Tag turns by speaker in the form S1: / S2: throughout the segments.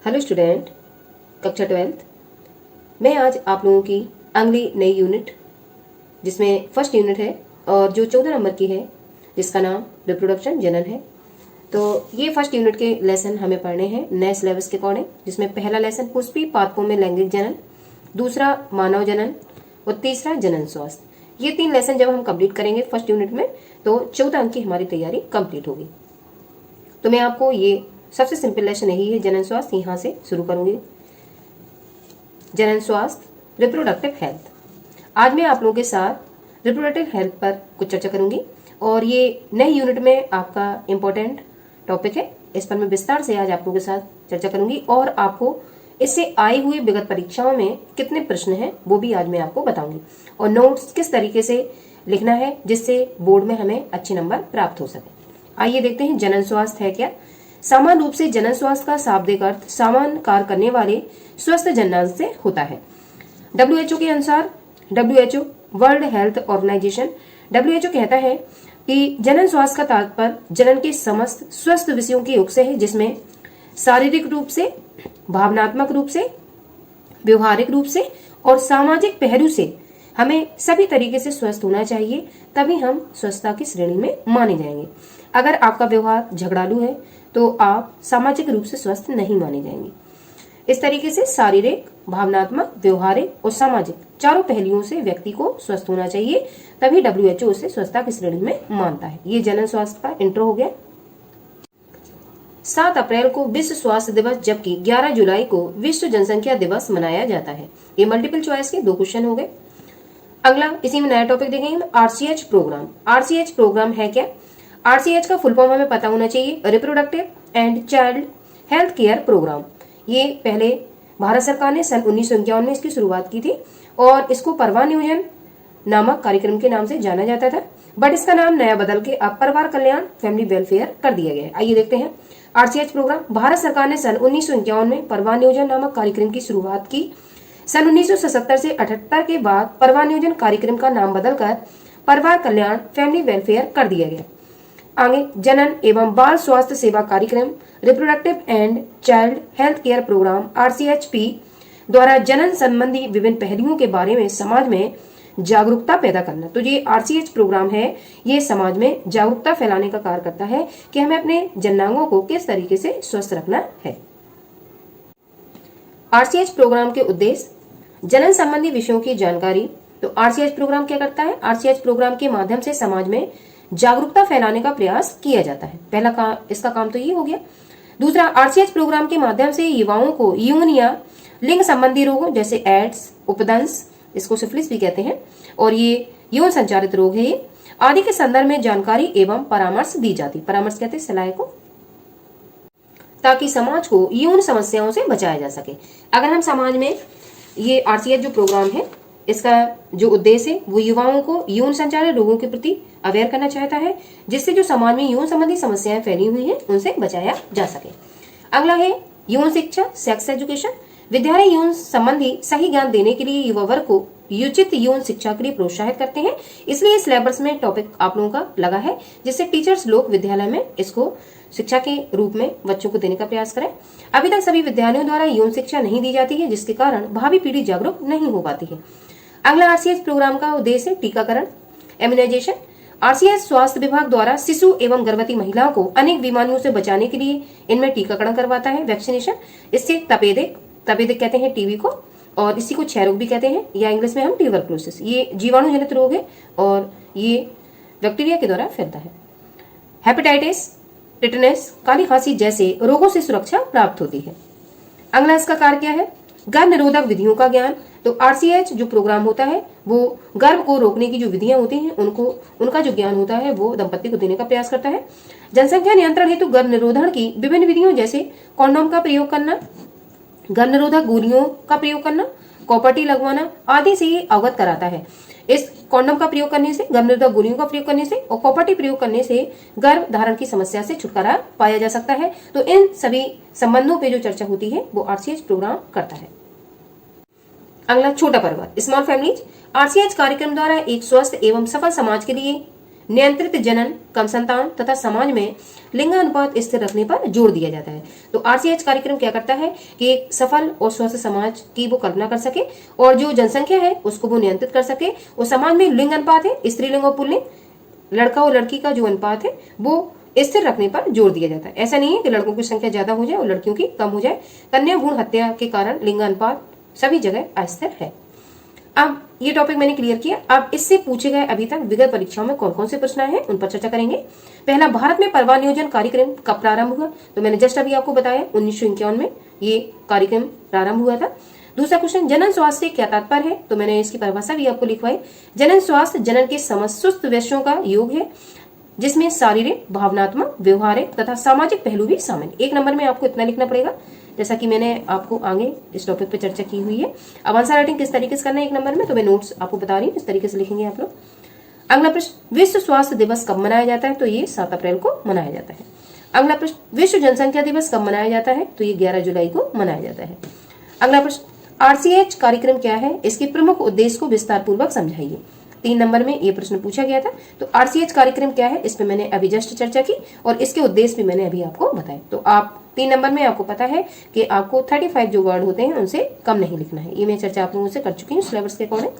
S1: Hello student, कक्षा 12th। मैं आज आप लोगों की अगली नई यूनिट जिसमें फर्स्ट यूनिट है और जो 14 नंबर की है जिसका नाम रिप्रोडक्शन जनन है। तो ये फर्स्ट यूनिट के लेसन हमें पढ़ने हैं नए सिलेबस के अकॉर्डिंग, जिसमें पहला लेसन पुष्पी पादपों में लैंगिक जनन, दूसरा मानव जनन और तीसरा जनन स्वास्थ्य। ये 3 लेसन जब हम कंप्लीट करेंगे फर्स्ट यूनिट में तो 14 अंक की हमारी तैयारी कंप्लीट होगी। तो मैं आपको ये सबसे सिंपल लेसन यही है जनन स्वास्थ्य, यहाँ से शुरू करूंगी। जनन स्वास्थ्य रिप्रोडक्टिव हेल्थ। आज मैं आप लोगों के साथ रिप्रोडक्टिव हेल्थ पर कुछ चर्चा करूंगी और ये नई यूनिट में आपका इम्पोर्टेंट टॉपिक है। इस पर मैं विस्तार से आज आप लोगों के साथ चर्चा करूंगी और आपको इससे आई हुई विगत परीक्षाओं में कितने प्रश्न हैं वो भी आज मैं आपको बताऊंगी और नोट्स किस तरीके से लिखना है जिससे बोर्ड में हमें अच्छे नंबर प्राप्त हो सके। आइए देखते हैं जनन स्वास्थ्य है क्या। सामान्य रूप से जनन स्वास्थ्य का शाब्दिक अर्थ सामान्य कार्य करने वाले स्वस्थ जनन से होता है। WHO के अनुसार, WHO world health organisation WHO कहता है कि जनन स्वास्थ्य का तात्पर्य जनन के समस्त स्वस्थ विषयों के योग से है, जिसमें शारीरिक रूप से, भावनात्मक रूप से, व्यवहारिक रूप से और सामाजिक पहलू से हमें सभी तरीके से स्वस्थ होना चाहिए, तभी हम स्वस्थता की श्रेणी में माने जाएंगे। अगर आपका व्यवहार झगड़ालू है तो आप सामाजिक रूप से स्वस्थ नहीं माने जाएंगे। इस तरीके से शारीरिक, भावनात्मक, व्यवहारिक और सामाजिक चारों पहलुओं से व्यक्ति को स्वस्थ होना चाहिए, तभी WHO उसे स्वस्थता की श्रेणी में मानता है। ये जनन स्वास्थ्य का इंट्रो हो गया। 7 अप्रैल को विश्व स्वास्थ्य दिवस जबकि 11 जुलाई को विश्व जनसंख्या दिवस मनाया जाता है। ये मल्टीपल चॉइस के 2 क्वेश्चन हो गए। अगला इसी में नया टॉपिक देखेंगे हम RCH प्रोग्राम। RCH प्रोग्राम है क्या? RCH का फुल फॉर्म हमें पता होना चाहिए, reproductive and child health care programme. ये पहले भारत सरकार ने सन 1951 में इसकी शुरुआत की थी और इसको परिवार नियोजन नामक कार्यक्रम के नाम से जाना जाता था, बट इसका नाम नया बदल के अब परिवार कल्याण फैमिली वेलफेयर कर दिया गया है। आइए देखते हैं RCH प्रोग्राम। भारत सरकार ने सन 1951 में परिवार नियोजन नामक कार्यक्रम की शुरुआत की। सन 1977 से 78 के बाद परिवार नियोजन कार्यक्रम का नाम बदलकर परिवार कल्याण फैमिली वेलफेयर कर दिया गया। आगे जनन एवं बाल स्वास्थ्य सेवा कार्यक्रम reproductive and child health care programme RCHP द्वारा जनन संबंधी विभिन्न पहलुओं के बारे में समाज में जागरूकता पैदा करना। तो ये RCH प्रोग्राम है, ये समाज में जागरूकता फैलाने का कार्य करता है कि हमें अपने जननांगों को किस तरीके से स्वस्थ रखना है। RCH प्रोग्राम के उद्देश्य जनन संबंधी विषयों की जानकारी। तो RCH प्रोग्राम क्या करता है? RCH प्रोग्राम के माध्यम से समाज में जागरूकता फैलाने का प्रयास किया जाता है। पहला काम, इसका काम तो ये हो गया। दूसरा, RCH प्रोग्राम के माध्यम से युवाओं को यौन या लिंग संबंधी रोगों जैसे एड्स, उपदंश, इसको सिफिलिस भी कहते हैं, और ये यौन संचारित रोग है ये आदि के संदर्भ में जानकारी एवं परामर्श दी जाती। परामर्श कहते हैं सलाह को, ताकि समाज को यौन समस्याओं से बचाया जा सके। अगर हम समाज में ये RCH जो प्रोग्राम है इसका जो उद्देश्य है वो युवाओं को यौन संचारित रोगों के प्रति अवेयर करना चाहता है, जिससे जो समाज में यौन संबंधी समस्याएं फैली हुई हैं उनसे बचाया जा सके। अगला है यौन शिक्षा, सेक्स एजुकेशन। विद्यालय यौन संबंधी सही ज्ञान देने के लिए युवा वर्ग को उचित यौन शिक्षा के लिए प्रोत्साहित करते हैं, इसलिए सिलेबस में टॉपिक आप लोगों का लगा है, जिससे टीचर्स लोग विद्यालय में इसको शिक्षा के रूप में बच्चों को देने का प्रयास करें। अभी तक सभी विद्यालयों द्वारा यौन शिक्षा नहीं दी जाती है, जिसके कारण भावी पीढ़ी जागरूक नहीं हो पाती है। अगला RCH प्रोग्राम का उद्देश्य टीकाकरण, इम्यूनाइजेशन। RCH स्वास्थ्य विभाग द्वारा शिशु एवं गर्भवती महिलाओं को अनेक बीमारियों से बचाने के लिए इनमें टीकाकरण करवाता है, वैक्सीनेशन। इससे तपेदिक कहते हैं टीबी को, और इसी को क्षय रोग भी कहते हैं, या इंग्लिश में हम ट्यूबरकुलोसिस। ये जीवाणु जनित रोग है और ये बैक्टीरिया के द्वारा फैलता है। हेपेटाइटिस, टिटनेस, काली खांसी जैसे रोगों से सुरक्षा प्राप्त होती है। अगला इसका कार्य क्या है? गर्भ निरोधक विधियों का ज्ञान। तो RCH जो प्रोग्राम होता है वो गर्भ को रोकने की जो विधियां होती हैं उनका जो ज्ञान होता है वो दंपति को देने का प्रयास करता है। जनसंख्या नियंत्रण हेतु गर्भ निरोधन की विभिन्न विधियों जैसे कॉन्डोम का प्रयोग करना, गर्भ निरोधक गोलियों का प्रयोग करना, कॉपर लगवाना आदि से ये अवगत कराता है। इस कॉन्डोम का प्रयोग करने से, गर्भ निरोधक गोलियों का प्रयोग करने से और कॉपर प्रयोग करने से गर्भ धारण की समस्या से छुटकारा पाया जा सकता है। तो इन सभी संबंधों पे जो चर्चा होती है वो RCH प्रोग्राम करता है। अगला छोटा परिवार, स्मॉल फैमिलीज। RCH कार्यक्रम द्वारा एक स्वस्थ एवं सफल समाज के लिए नियंत्रित जनन, कम संतान तथा समाज में लिंगानुपात स्थिर रखने पर जोर दिया जाता है। तो आरसीएच कार्यक्रम क्या करता है कि एक सफल और स्वस्थ समाज की वो कल्पना कर सके और जो जनसंख्या है उसको वो नियंत्रित कर सके और समाज में लिंग अनुपात है, स्त्रीलिंग और पुल्लिंग, लड़का और लड़की का जो अनुपात है वो स्थिर रखने पर जोर दिया जाता है। ऐसा नहीं है कि लड़कों की संख्या ज्यादा हो जाए और लड़कियों की कम हो जाए। कन्या भ्रूण हत्या के कारण लिंगानुपात सभी जगह अस्थिर है। अब ये टॉपिक मैंने क्लियर किया। अब इससे पूछे गए अभी तक विगत परीक्षाओं में कौन कौन से प्रश्न आए हैं उन पर चर्चा करेंगे। पहला, भारत में परिवार नियोजन कार्यक्रम कब प्रारंभ हुआ? तो मैंने जस्ट अभी आपको बताया 1951 में ये कार्यक्रम प्रारंभ हुआ था। दूसरा क्वेश्चन, जनन स्वास्थ्य से क्या तात्पर्य है? तो मैंने इसकी परिभाषा भी आपको लिखवाई। जनन स्वास्थ्य जनन के समस्त विषयों का योग है जिसमें शारीरिक, भावनात्मक, व्यवहारिक तथा सामाजिक पहलू भी शामिल। एक नंबर में आपको इतना लिखना पड़ेगा जैसा कि मैंने आपको आगे इस टॉपिक पे चर्चा की हुई है। अब आंसर राइटिंग किस तरीके से करना है एक नंबर में, तो मैं नोट्स आपको बता रही हूँ, इस तरीके से लिखेंगे आप लोग। अगला प्रश्न, विश्व स्वास्थ्य दिवस कब मनाया जाता है? तो ये 7 अप्रैल को मनाया जाता है। अगला प्रश्न, विश्व जनसंख्या दिवस कब मनाया जाता है? तो ये 11 जुलाई को मनाया जाता है। अगला प्रश्न, आरसीएच कार्यक्रम क्या है? इसके प्रमुख उद्देश्य को विस्तार पूर्वक समझाइए। 3 नंबर में ये प्रश्न पूछा गया था। तो आरसीएच कार्यक्रम क्या है इस पे मैंने अभी जस्ट चर्चा की और इसके उद्देश्य भी मैंने अभी आपको बताए। तो आप 3 नंबर में आपको पता है कि आपको 35 जो वर्ड होते हैं उनसे कम नहीं लिखना है। ये मैं चर्चा आप लोगों से कर चुकी हूँ सिलेबस के अकॉर्डिंग।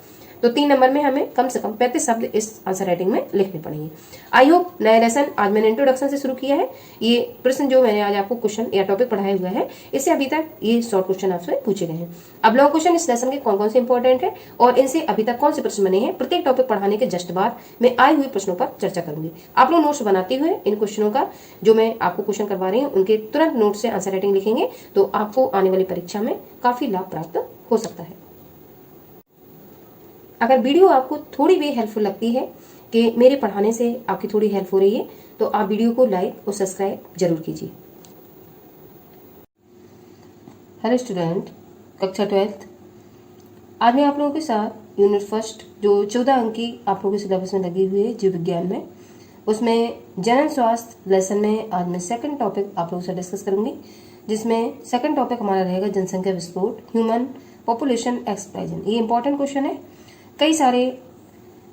S1: तो 3 नंबर में हमें कम से कम 35 शब्द इस आंसर राइटिंग में लिखने पड़ेंगे। आई होप नया लेसन आज मैंने इंट्रोडक्शन से शुरू किया है। ये प्रश्न जो मैंने आज आपको क्वेश्चन या टॉपिक पढ़ाया हुआ है इससे अभी तक ये शॉर्ट क्वेश्चन आपसे पूछे गए हैं। अब लॉन्ग क्वेश्चन इस लेसन के कौन कौन से इंपॉर्टेंट है और इनसे अभी तक कौन से प्रश्न बने हैं, प्रत्येक टॉपिक पढ़ाने के जस्ट बाद मैं आए हुए प्रश्नों पर चर्चा करूंगी। आप लोग नोट्स बनाते हुए इन क्वेश्चनों का जो मैं आपको क्वेश्चन करवा रही हूँ उनके तुरंत नोट से आंसर राइटिंग लिखेंगे तो आपको आने वाली परीक्षा में काफी लाभ प्राप्त हो सकता है। अगर वीडियो आपको थोड़ी भी हेल्पफुल लगती है कि मेरे पढ़ाने से आपकी थोड़ी हेल्प हो रही है तो आप वीडियो को लाइक और सब्सक्राइब जरूर कीजिए। हेलो स्टूडेंट, कक्षा 12th, आज मैं आप लोगों के साथ यूनिट फर्स्ट जो 14 अंक की आप लोगों के सिलेबस में लगी हुई है जीव विज्ञान में, उसमें जनन स्वास्थ्य लेसन में आज मैं सेकंड टॉपिक आप लोगों से डिस्कस करूंगी, जिसमें सेकंड टॉपिक हमारा रहेगा जनसंख्या विस्फोट, ह्यूमन पॉपुलेशन एक्सप्लोजन। ये इंपॉर्टेंट क्वेश्चन है, कई सारे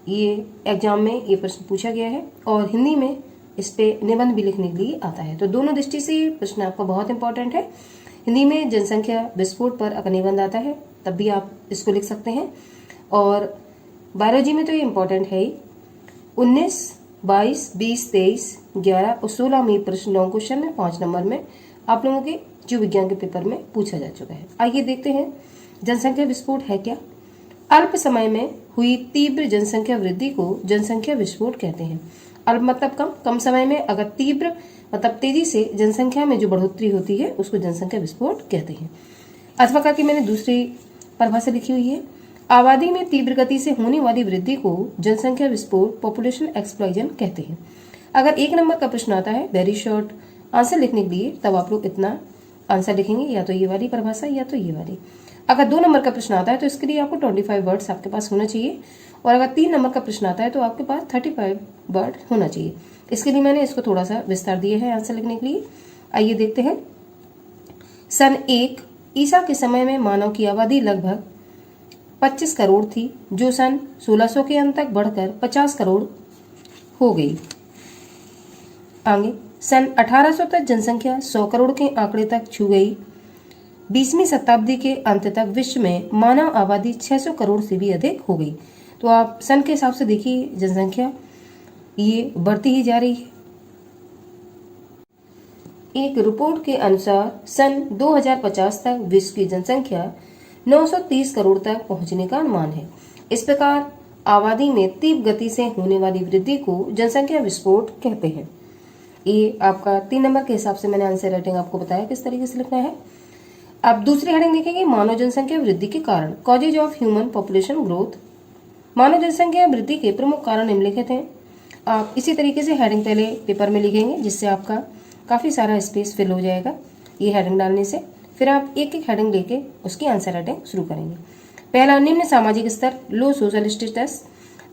S1: ये एग्जाम में ये प्रश्न पूछा गया है और हिंदी में इस पे निबंध भी लिखने के लिए आता है। तो दोनों दृष्टि से ये प्रश्न आपका बहुत इंपॉर्टेंट है। हिंदी में जनसंख्या विस्फोट पर अगर निबंध आता है तब भी आप इसको लिख सकते हैं और बायोलॉजी में तो ये इंपॉर्टेंट है ही। 19, 22, 20, 23, 11 और 16 में प्रश्न लॉन्ग क्वेश्चन में 5 नंबर में आप लोगों के जीव विज्ञान के पेपर में पूछा जा चुका है। आइए देखते हैं जनसंख्या विस्फोट है क्या। अल्प समय में हुई तीव्र जनसंख्या वृद्धि को जनसंख्या विस्फोट कहते हैं। अल्प मतलब कम, कम समय में अगर तीव्र मतलब तेजी से जनसंख्या में जो बढ़ोतरी होती है उसको जनसंख्या विस्फोट कहते हैं। अथवा का की मैंने दूसरी परिभाषा लिखी हुई है, आबादी में तीव्र गति से होने वाली वृद्धि को जनसंख्या विस्फोट पॉपुलेशन एक्सप्लोजन कहते हैं। अगर 1 नंबर का प्रश्न आता है वेरी शॉर्ट आंसर लिखने के लिए तब आप लोग इतना आंसर लिखेंगे, या तो ये वाली परिभाषा या तो ये वाली। अगर 2 नंबर का प्रश्न आता है तो इसके लिए आपको 25 वर्ड्स आपके पास होना चाहिए और अगर 3 नंबर का प्रश्न आता है तो आपके पास 35 वर्ड होना चाहिए। इसके लिए मैंने इसको थोड़ा सा विस्तार दिया है आंसर लिखने के लिए। आइए देखते हैं। सन 1 ईसा के समय में मानव की आबादी लगभग 25 करोड़ थी जो सन 1600 के अंत तक बढ़कर 50 करोड़ हो गई। आगे सन 1800 तक जनसंख्या 100 करोड़ के आंकड़े तक छू गई। 20वीं शताब्दी के अंत तक विश्व में मानव आबादी 600 करोड़ से भी अधिक हो गई। तो आप सन के हिसाब से देखिए जनसंख्या ये बढ़ती ही जा रही है। एक रिपोर्ट के अनुसार सन 2050 तक विश्व की जनसंख्या 930 करोड़ तक पहुंचने का अनुमान है। इस प्रकार आबादी में तीव्र गति से होने वाली वृद्धि को जनसंख्या विस्फोट कहते हैं। ये आपका 3 नंबर के हिसाब से मैंने आंसर राइटिंग आपको बताया किस तरीके से लिखना है। अब दूसरी हेडिंग देखेंगे मानव जनसंख्या वृद्धि के कारण, causes of human population growth. मानव जनसंख्या वृद्धि के प्रमुख कारण निम्नलिखित हैं। आप इसी तरीके से हेडिंग पहले पेपर में लिखेंगे जिससे आपका काफी सारा स्पेस फिल हो जाएगा ये हेडिंग डालने से। फिर आप एक एक हेडिंग लेके उसकी आंसर राइटिंग शुरू करेंगे। पहला, निम्न सामाजिक स्तर, लो सोशल स्टेटस,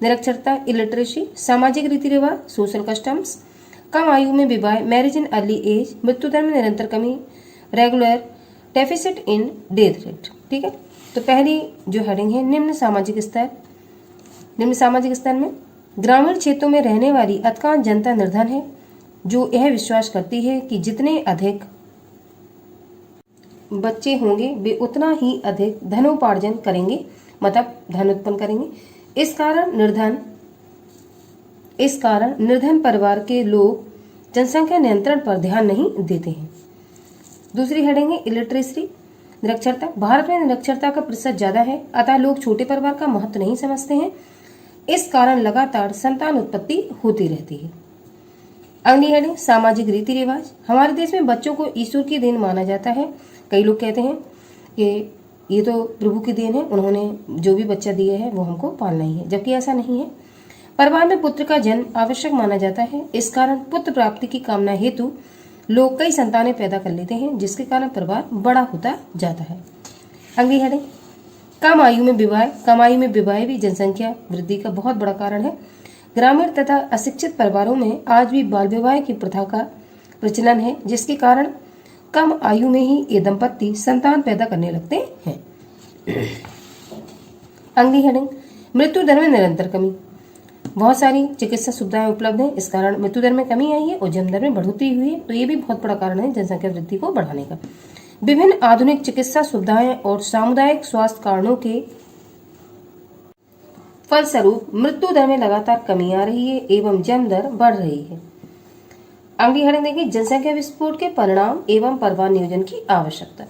S1: निरक्षरता, इलिटरेसी, सामाजिक रीति रिवाज, सोशल कस्टम्स, कम आयु में विवाह, मैरिज इन अर्ली एज, मृत्यु दर में निरंतर कमी, regular deficit in death rate. ठीक है, तो पहली जो हेडिंग है निम्न सामाजिक स्तर। निम्न सामाजिक स्तर में ग्रामीण क्षेत्रों में रहने वाली अधिकांश जनता निर्धन है, जो यह विश्वास करती है कि जितने अधिक बच्चे होंगे वे उतना ही अधिक धनोपार्जन करेंगे, मतलब धन उत्पन्न करेंगे। इस कारण निर्धन परिवार के लोग जनसंख्या नियंत्रण पर ध्यान नहीं देते हैं। दूसरी हेडिंग है इलिटरेसी, निरक्षरता। भारत में निरक्षरता का प्रतिशत ज्यादा है, अतः लोग छोटे परिवार का महत्व नहीं समझते हैं। इस कारण लगातार संतान उत्पत्ति होती रहती है। अगली हेडिंग सामाजिक रीति रिवाज। हमारे देश में बच्चों को ईश्वर की देन माना जाता है। कई लोग कहते हैं कि ये तो प्रभु की देन है, उन्होंने जो भी बच्चा दिया है वो हमको पालना ही है, जबकि ऐसा नहीं है। परिवार में पुत्र का जन्म आवश्यक माना जाता है। इस कारण पुत्र प्राप्ति की कामना हेतु लोग कई संतानें पैदा कर लेते हैं, जिसके कारण परिवार बड़ा होता जाता है। अगली हेडिंग कम आयु में विवाह। कम आयु में विवाह भी जनसंख्या वृद्धि का बहुत बड़ा कारण है। ग्रामीण तथा अशिक्षित परिवारों में आज भी बाल विवाह की प्रथा का प्रचलन है, जिसके कारण कम आयु में ही ये दंपत्ति संतान पैदा करने लगते हैं। अगली हेडिंग मृत्यु दर में निरंतर कमी। बहुत सारी चिकित्सा सुविधाएं उपलब्ध हैं, इस कारण मृत्यु दर में कमी आई है और जन्म दर में बढ़ोतरी हुई है, तो ये भी बहुत बड़ा कारण है जनसंख्या वृद्धि को बढ़ाने का। विभिन्न आधुनिक चिकित्सा सुविधाएं और सामुदायिक स्वास्थ्य कारणों के फलस्वरूप मृत्यु दर में लगातार कमी आ रही है एवं जन्म दर बढ़ रही है। अगली हेडिंग देखिए जनसंख्या विस्फोट के परिणाम एवं परिवार नियोजन की आवश्यकता।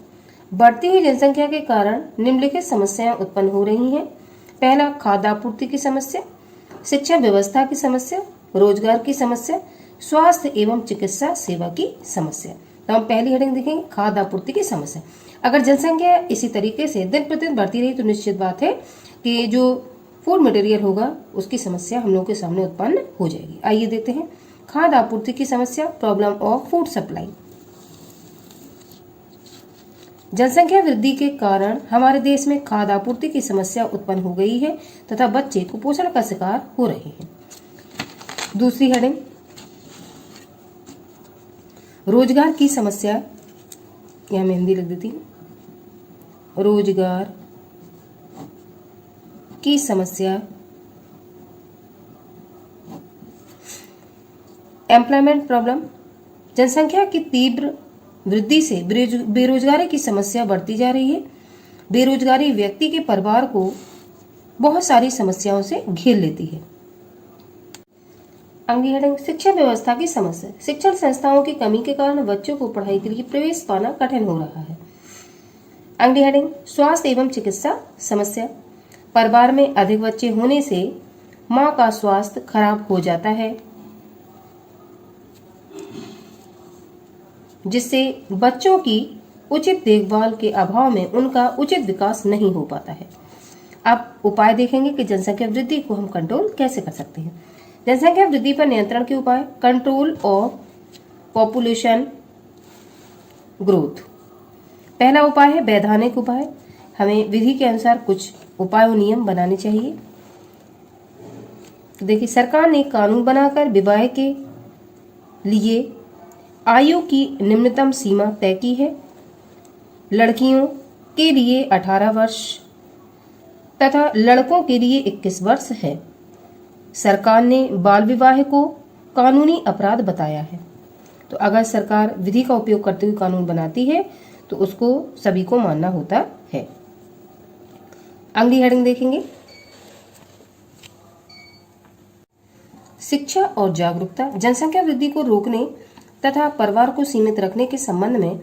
S1: बढ़ती हुई जनसंख्या के कारण निम्नलिखित समस्याएं उत्पन्न हो रही हैं। पहला, खाद्य आपूर्ति की समस्या, शिक्षा व्यवस्था की समस्या, रोजगार की समस्या, स्वास्थ्य एवं चिकित्सा सेवा की समस्या। तो हम पहली हेडिंग देखेंगे खाद्य आपूर्ति की समस्या। अगर जनसंख्या इसी तरीके से दिन प्रतिदिन बढ़ती रही तो निश्चित बात है कि जो फूड मटेरियल होगा उसकी समस्या हम लोगों के सामने उत्पन्न हो जाएगी। आइए देखते हैं खाद्य आपूर्ति की समस्या, प्रॉब्लम ऑफ फूड सप्लाई। जनसंख्या वृद्धि के कारण हमारे देश में खाद्य आपूर्ति की समस्या उत्पन्न हो गई है तथा बच्चे कुपोषण का शिकार हो रहे हैं। दूसरी हेडिंग रोजगार की समस्या, यहां मैं हिंदी लिख देती हूं। रोजगार की समस्या, एम्प्लॉयमेंट प्रॉब्लम। जनसंख्या की तीव्र वृद्धि से बेरोजगारी की समस्या बढ़ती जा रही है। बेरोजगारी व्यक्ति के परिवार को बहुत सारी समस्याओं से घेर लेती है। अगली हेडिंग शिक्षा व्यवस्था की समस्या। शिक्षण संस्थाओं की कमी के कारण बच्चों को पढ़ाई के लिए प्रवेश पाना कठिन हो रहा है। अगली हेडिंग स्वास्थ्य एवं चिकित्सा समस्या। परिवार में अधिक बच्चे होने से मां का स्वास्थ्य खराब हो जाता है, जिससे बच्चों की उचित देखभाल के अभाव में उनका उचित विकास नहीं हो पाता है। अब उपाय देखेंगे कि जनसंख्या वृद्धि को हम कंट्रोल कैसे कर सकते हैं। जनसंख्या वृद्धि पर नियंत्रण के उपाय, कंट्रोल ऑफ पॉपुलेशन ग्रोथ। पहला उपाय है वैधानिक उपाय। हमें विधि के अनुसार कुछ उपाय और नियम बनाने चाहिए। तो देखिए सरकार ने कानून बनाकर विवाह के लिए आयु की निम्नतम सीमा तय की है। लड़कियों के लिए 18 वर्ष तथा लड़कों के लिए 21 वर्ष है। सरकार ने बाल विवाह को कानूनी अपराध बताया है। तो अगर सरकार विधि का उपयोग करते हुए कानून बनाती है तो उसको सभी को मानना होता है। अगली हेडिंग देखेंगे शिक्षा और जागरूकता। जनसंख्या वृद्धि को रोकने तथा परिवार को सीमित रखने के संबंध में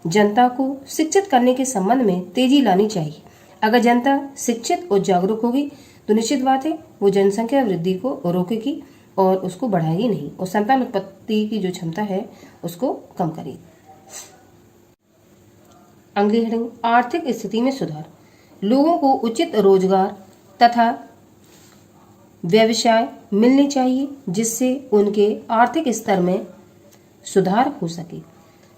S1: जनता को शिक्षित करने के संबंध में तेजी लानी चाहिए। अगर जनता शिक्षित और जागरूक होगी तो निश्चित बात है वो जनसंख्या वृद्धि को रोकेगी और उसको बढ़ाएगी नहीं और संतान उत्पत्ति की जो क्षमता है उसको कम करेगी। अगली हेडिंग आर्थिक स्थिति में सुधार। लोगों को उचित रोजगार तथा व्यवसाय मिलने चाहिए जिससे उनके आर्थिक स्तर में सुधार हो सके।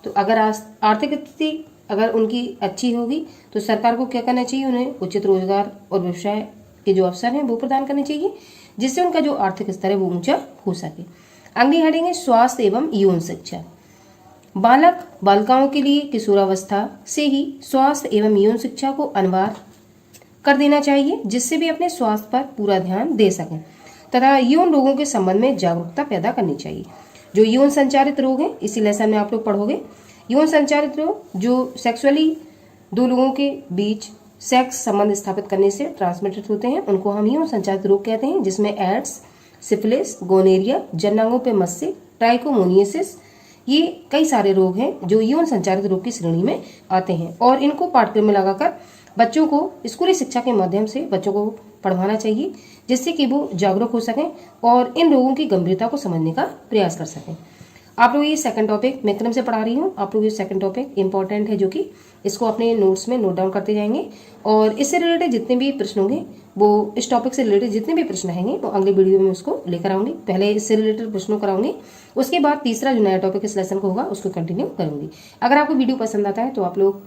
S1: तो अगर आर्थिक स्थिति अगर उनकी अच्छी होगी तो सरकार को क्या करना चाहिए, उन्हें उचित रोजगार और व्यवसाय के जो अवसर हैं वो प्रदान करने चाहिए जिससे उनका जो आर्थिक स्तर है वो ऊंचा हो सके। अगली हेडिंग है स्वास्थ्य एवं यौन शिक्षा। बालक बालिकाओं के लिए किशोरावस्था से ही स्वास्थ्य एवं यौन शिक्षा को अनिवार्य कर देना चाहिए जिससे भी अपने स्वास्थ्य पर पूरा ध्यान दे सकें। तथा यौन रोगों के संबंध में जागरूकता पैदा करनी चाहिए। जो यौन संचारित रोग हैं, इसी लेसन में आप लोग पढ़ोगे। यौन संचारित रोग जो सेक्सुअली दो लोगों के बीच सेक्स संबंध स्थापित करने से ट्रांसमिटेड होते हैं, उनको हम यौन संचारित रोग कहते हैं, जिसमें एड्स, सिफिलिस, गोनेरिया, जननांगों पे मस्से, ट्राइकोमोनियसिस, ये कई सारे रोग हैं जो यौन संचारित रोग की श्रेणी में आते हैं। और इनको पाठ्यक्रम में लगाकर बच्चों को स्कूली शिक्षा के माध्यम से बच्चों को पढ़वाना चाहिए, जिससे कि वो जागरूक हो सकें और इन रोगों की गंभीरता को समझने का प्रयास कर सकें। आप लोग ये सेकंड टॉपिक मैं क्रम से पढ़ा रही हूँ। आप लोग ये सेकंड टॉपिक इंपॉर्टेंट है, जो कि इसको अपने नोट्स में नोट डाउन करते जाएंगे। और इससे रिलेटेड जितने भी प्रश्न होंगे, वो इस टॉपिक से रिलेटेड जितने भी प्रश्न रहेंगे वो अगले वीडियो में उसको लेकर आऊंगी। पहले इससे रिलेटेड प्रश्नों कराऊंगी, उसके बाद तीसरा जो नया टॉपिक इस लेसन का होगा उसको कंटिन्यू करूंगी। अगर आपको वीडियो पसंद आता है तो आप लोग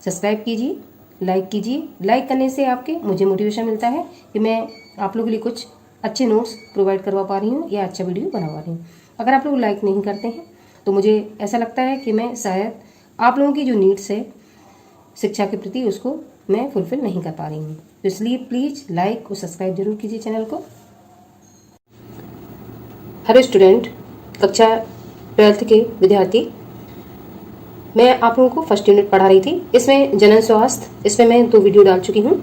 S1: सब्सक्राइब कीजिए, लाइक कीजिए। लाइक करने से आपके मुझे मोटिवेशन मिलता है कि मैं आप लोगों के लिए कुछ अच्छे नोट्स प्रोवाइड करवा पा रही हूँ या अच्छा वीडियो बना पा रही हूँ। अगर आप लोग लाइक नहीं करते हैं तो मुझे ऐसा लगता है कि मैं शायद आप लोगों की जो नीड्स है शिक्षा के प्रति, उसको मैं फुलफिल नहीं कर पा रही हूँ। तो इसलिए प्लीज लाइक और सब्सक्राइब जरूर कीजिए चैनल को। हेलो स्टूडेंट, कक्षा 12th के विद्यार्थी, मैं आप लोगों को फर्स्ट यूनिट पढ़ा रही थी। इसमें जनन स्वास्थ्य, इसमें मैं 2 वीडियो डाल चुकी हूँ।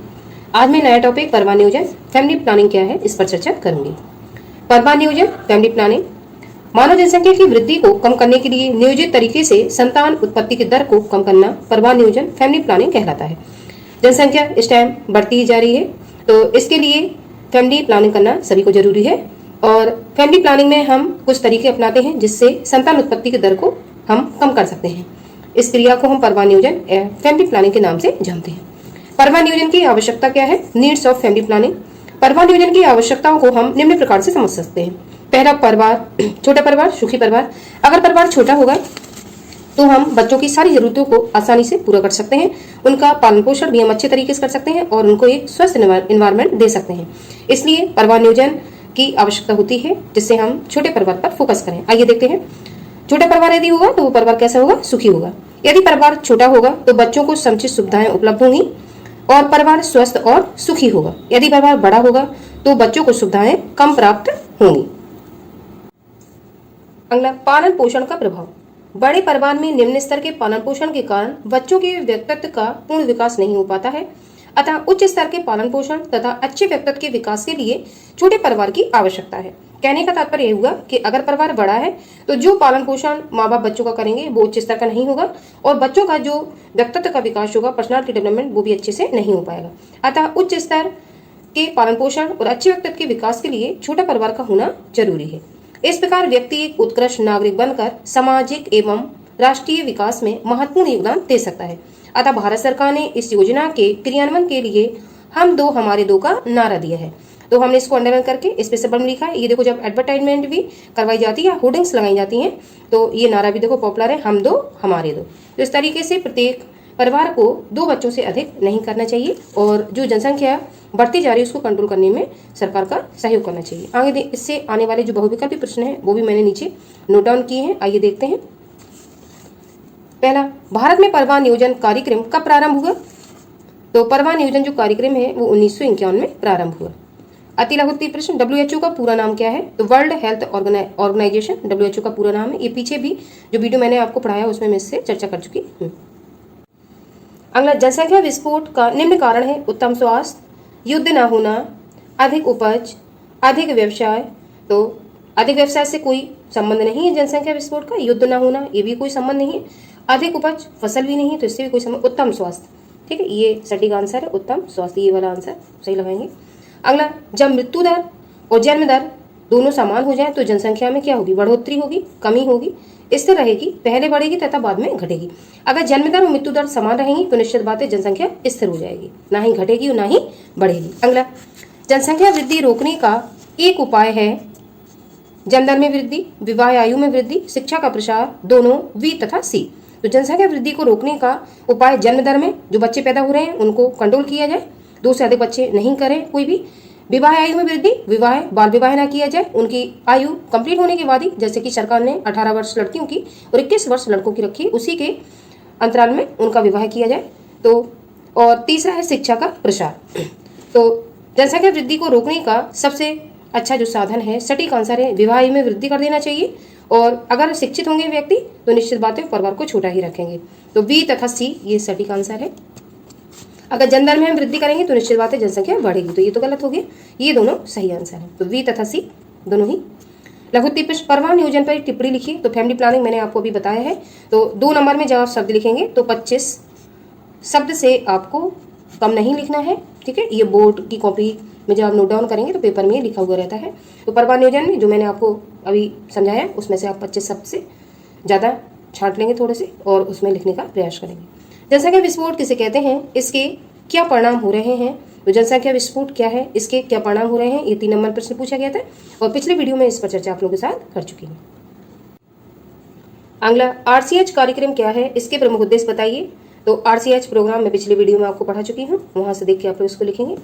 S1: आज मैं नया टॉपिक परिवार नियोजन फैमिली प्लानिंग क्या है इस पर चर्चा करूंगी। परिवार नियोजन फैमिली प्लानिंग मानव जनसंख्या की वृद्धि को कम करने के लिए नियोजित तरीके से संतान उत्पत्ति की दर को कम करना परिवार नियोजन फैमिली प्लानिंग कहलाता है। जनसंख्या इस टाइम बढ़ती ही जा रही है, तो इसके लिए फैमिली प्लानिंग करना सभी को जरूरी है। और फैमिली प्लानिंग में हम कुछ तरीके अपनाते हैं जिससे संतान उत्पत्ति की दर को हम कम कर सकते हैं। इस क्रिया को हम परिवार नियोजन फैमिली प्लानिंग के नाम से जानते हैं। परिवार नियोजन की आवश्यकता क्या है? Needs of family planning. परिवार नियोजन की आवश्यकताओं को हम निम्न प्रकार से समझ सकते हैं। पहला परिवार, छोटा परिवार, सुखी परिवार। अगर परिवार छोटा होगा तो हम बच्चों की सारी जरूरतों को आसानी से पूरा कर सकते हैं, उनका पालन पोषण भी हम अच्छे तरीके से कर सकते हैं और उनको एक स्वस्थ एनवायरनमेंट दे सकते हैं। इसलिए परिवार नियोजन की आवश्यकता होती है, जिससे हम छोटे परिवार पर फोकस करें। आइए देखते हैं। छोटा परिवार यदि होगा तो वो परिवार कैसा होगा? सुखी होगा। यदि परिवार छोटा होगा तो बच्चों को समुचित सुविधाएं उपलब्ध होंगी और परिवार स्वस्थ और सुखी होगा। यदि परिवार बड़ा होगा तो बच्चों को सुविधाएं कम प्राप्त होंगी। अगला, पालन पोषण का प्रभाव। बड़े परिवार में निम्न स्तर के पालन पोषण के कारण बच्चों के व्यक्तित्व का पूर्ण विकास नहीं हो पाता है। अतः उच्च स्तर के पालन पोषण तथा अच्छे व्यक्तित्व के विकास के लिए छोटे परिवार की आवश्यकता है। कहने का तात्पर्य हुआ कि अगर परिवार बड़ा है तो जो पालन पोषण माँ बाप बच्चों का करेंगे वो उच्च स्तर का नहीं होगा और बच्चों का जो व्यक्तित्व का विकास होगा, पर्सनालिटी डेवलपमेंट, वो भी अच्छे से नहीं हो पाएगा। अतः उच्च स्तर के पालन पोषण और अच्छे व्यक्तित्व के विकास के लिए छोटा परिवार का होना जरूरी है। इस प्रकार व्यक्ति एक उत्कृष्ट नागरिक बनकर सामाजिक एवं राष्ट्रीय विकास में महत्वपूर्ण योगदान दे सकता है। अतः भारत सरकार ने इस योजना के क्रियान्वयन के लिए हम दो हमारे दो का नारा दिया है। तो हमने इसको अंडरलाइन करके इस पे सब लिखा है। ये देखो, जब एडवर्टाइजमेंट भी करवाई जाती है या होर्डिंग्स लगाई जाती हैं तो ये नारा भी देखो पॉपुलर है, हम दो हमारे दो। तो इस तरीके से प्रत्येक परिवार को 2 बच्चों से अधिक नहीं करना चाहिए और जो जनसंख्या बढ़ती जा रही है उसको कंट्रोल करने में सरकार का सहयोग करना चाहिए। आगे इससे आने वाले जो बहुविकल्पी प्रश्न है वो भी मैंने नीचे नोट डाउन किए हैं। आइए देखते हैं। पहला, भारत में परिवार नियोजन कार्यक्रम कब प्रारंभ हुआ? तो परिवार नियोजन जो कार्यक्रम है वो 1951 में प्रारंभ हुआ। अति लघुत्तरीय प्रश्न, WHO का पूरा नाम क्या है? तो वर्ल्ड हेल्थ ऑर्गेनाइजेशन WHO का पूरा नाम है। ये पीछे भी जो वीडियो मैंने आपको पढ़ाया उसमें मैं इससे चर्चा कर चुकी हूँ। अगला, जनसंख्या विस्फोट का निम्न कारण है। उत्तम स्वास्थ्य, युद्ध न होना, अधिक उपज, अधिक व्यवसाय। तो अधिक व्यवसाय से कोई संबंध नहीं है जनसंख्या विस्फोट का। युद्ध न होना, ये भी कोई संबंध नहीं है। अधिक उपज, फसल भी नहीं है तो इससे भी कोई संबंध। उत्तम स्वास्थ्य, ठीक है, ये सटीक आंसर है। उत्तम स्वास्थ्य, ये वाला आंसर सही लगाएंगे। अगला, जब मृत्यु दर और जन्म दर दोनों समान हो जाए तो जनसंख्या में क्या होगी? बढ़ोतरी होगी, कमी होगी, स्थिर रहेगी, पहले बढ़ेगी तथा बाद में घटेगी। अगर जन्म दर और मृत्यु दर समान रहेंगी तो निश्चित बात है जनसंख्या स्थिर हो जाएगी, ना ही घटेगी और ना ही बढ़ेगी। अगला, जनसंख्या वृद्धि रोकने का एक उपाय है जन्म दर में वृद्धि, विवाह आयु में वृद्धि, शिक्षा का प्रसार, दोनों वी तथा सी। तो जनसंख्या वृद्धि को रोकने का उपाय जन्म दर में जो बच्चे पैदा हो रहे हैं उनको कंट्रोल किया जाए, 2 से अधिक बच्चे नहीं करें कोई भी। विवाह आयु में वृद्धि, विवाह बाल विवाह ना किया जाए, उनकी आयु कंप्लीट होने के बाद ही, जैसे कि सरकार ने 18 वर्ष लड़कियों की और 21 वर्ष लड़कों की रखी, उसी के अंतराल में उनका विवाह किया जाए। तो और तीसरा है शिक्षा का प्रसार। तो जनसंख्या वृद्धि को रोकने का सबसे अच्छा जो साधन है, सटीक आंसर है, विवाह आयु में वृद्धि कर देना चाहिए, और अगर शिक्षित होंगे व्यक्ति तो निश्चित बात है परिवार को छोटा ही रखेंगे। तो बी तथा सी ये सटीक आंसर है। अगर जनदर में हम वृद्धि करेंगे तो निश्चित बात है जनसंख्या बढ़ेगी, तो ये तो गलत हो गया, ये दोनों सही आंसर है। तो बी तथा सी दोनों ही। लघु टिप्पणी परवाह नियोजन पर टिप्पणी लिखिए। तो फैमिली प्लानिंग मैंने आपको अभी बताया है। तो 2 नंबर में जब आप शब्द लिखेंगे तो 25 शब्द से आपको कम नहीं लिखना है, ठीक है। ये बोर्ड की कॉपी में जब आप नोट डाउन करेंगे तो पेपर में लिखा हुआ रहता है। तो परवाह नियोजन में जो मैंने आपको अभी समझाया उसमें से आप 25 शब्द से ज़्यादा छांट लेंगे थोड़े से, और उसमें लिखने का प्रयास करेंगे। जनसंख्या विस्फोट किसे कहते हैं, इसके क्या परिणाम हो रहे हैं। तो जनसंख्या विस्फोट क्या है, इसके क्या परिणाम हो रहे हैं, ये 3 नंबर प्रश्न पूछा गया था, और पिछले वीडियो में इस पर चर्चा आप लोगों के साथ कर चुकी हूँ। अगला आरसीएच कार्यक्रम क्या है, इसके प्रमुख उद्देश्य बताइए। तो आरसीएच प्रोग्राम में पिछले वीडियो में आपको पढ़ा चुकी हूँ, वहां से देख के आप लोग इसको लिखेंगे।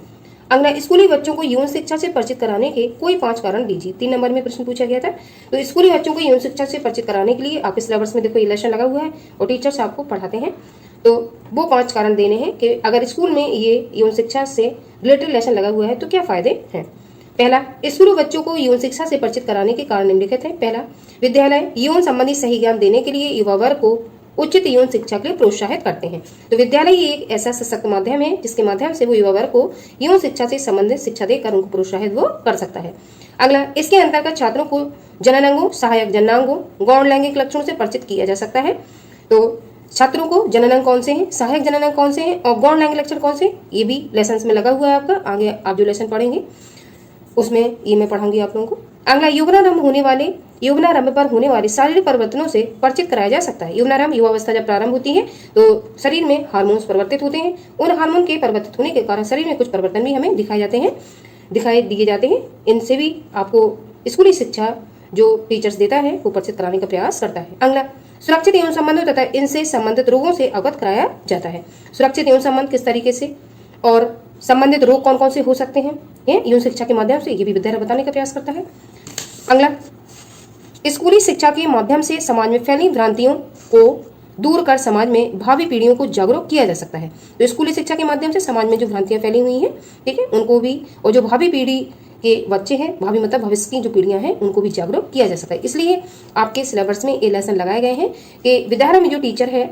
S1: अगला स्कूली बच्चों को यौन शिक्षा से परिचित कराने के कोई 5 कारण दीजिए। 3 नंबर में प्रश्न पूछा गया था। तो स्कूली बच्चों को यौन शिक्षा से परिचित कराने के लिए आपके सिलेबस में देखो ये लेसन लगा हुआ है और टीचर्स आपको पढ़ाते हैं। तो वो 5 कारण देने हैं कि अगर स्कूल में ये यौन शिक्षा से रिलेटेड लेसन लगा हुआ है तो क्या फायदे हैं। पहला, स्कूली बच्चों को यौन शिक्षा से परिचित कराने के कारण निम्नलिखित है। पहला, विद्यालय यौन संबंधी सही ज्ञान देने के लिए युवा वर्ग को उचित यौन शिक्षा के लिए प्रोत्साहित करते हैं। तो विद्यालय ये एक ऐसा सशक्त माध्यम है जिसके माध्यम से वो युवा वर्ग को यौन शिक्षा से संबंधित शिक्षा देकर उनको प्रोत्साहित वो कर सकता है। अगला, इसके अंतर्गत छात्रों को जननांगों, सहायक जननांगों, गौण लैंगिक लक्षणों से परिचित किया जा सकता है। तो छात्रों को जननांग कौन से हैं, सहायक जननांग कौन से हैं, और गौण लैंगिक लक्षण कौन से, ये भी लेसन में लगा हुआ है आपका। आगे आप जो लेसन पढ़ेंगे उसमें ये मैं पढ़ाऊंगी आप लोगों को। अगला, यौवनारंभ पर होने वाले शारीरिक परिवर्तनों से परिचित कराया जा सकता है। यौवनारंभ युवावस्था जब प्रारंभ होती है तो शरीर में हार्मोन्स परिवर्तित होते हैं। उन हार्मोन के परिवर्तित होने के कारण शरीर में कुछ परिवर्तन भी हमें दिखाई दिए जाते हैं। इनसे भी आपको स्कूली शिक्षा जो टीचर्स देता है वो परिचित कराने का प्रयास करता है। अगला, सुरक्षित यौन संबंधों तथा इनसे संबंधित रोगों से अवगत कराया जाता है। सुरक्षित यौन संबंध किस तरीके से और संबंधित रोग कौन कौन से हो सकते हैं, ये यौन शिक्षा के माध्यम से ये भी विद्यालय बताने का प्रयास करता है। अगला, स्कूली शिक्षा के माध्यम से समाज में फैली भ्रांतियों को दूर कर समाज में भावी पीढ़ियों को जागरूक किया जा सकता है। तो स्कूली शिक्षा के माध्यम से समाज में जो भ्रांतियां फैली हुई हैं, ठीक है, उनको भी, और जो भावी पीढ़ी के बच्चे हैं, भावी मतलब भविष्य की जो पीढ़ियां हैं, उनको भी जागरूक किया जा सकता है। इसलिए आपके सिलेबस में ये लेसन लगाए गए हैं कि विद्यालय में जो टीचर है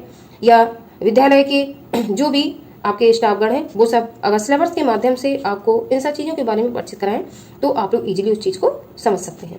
S1: या विद्यालय के जो भी आपके स्टाफगण हैं वो सब अगर सिलेबस के माध्यम से आपको इन सब चीज़ों के बारे में परिचित कराएं तो आप लोग इजीली उस चीज़ को समझ सकते हैं।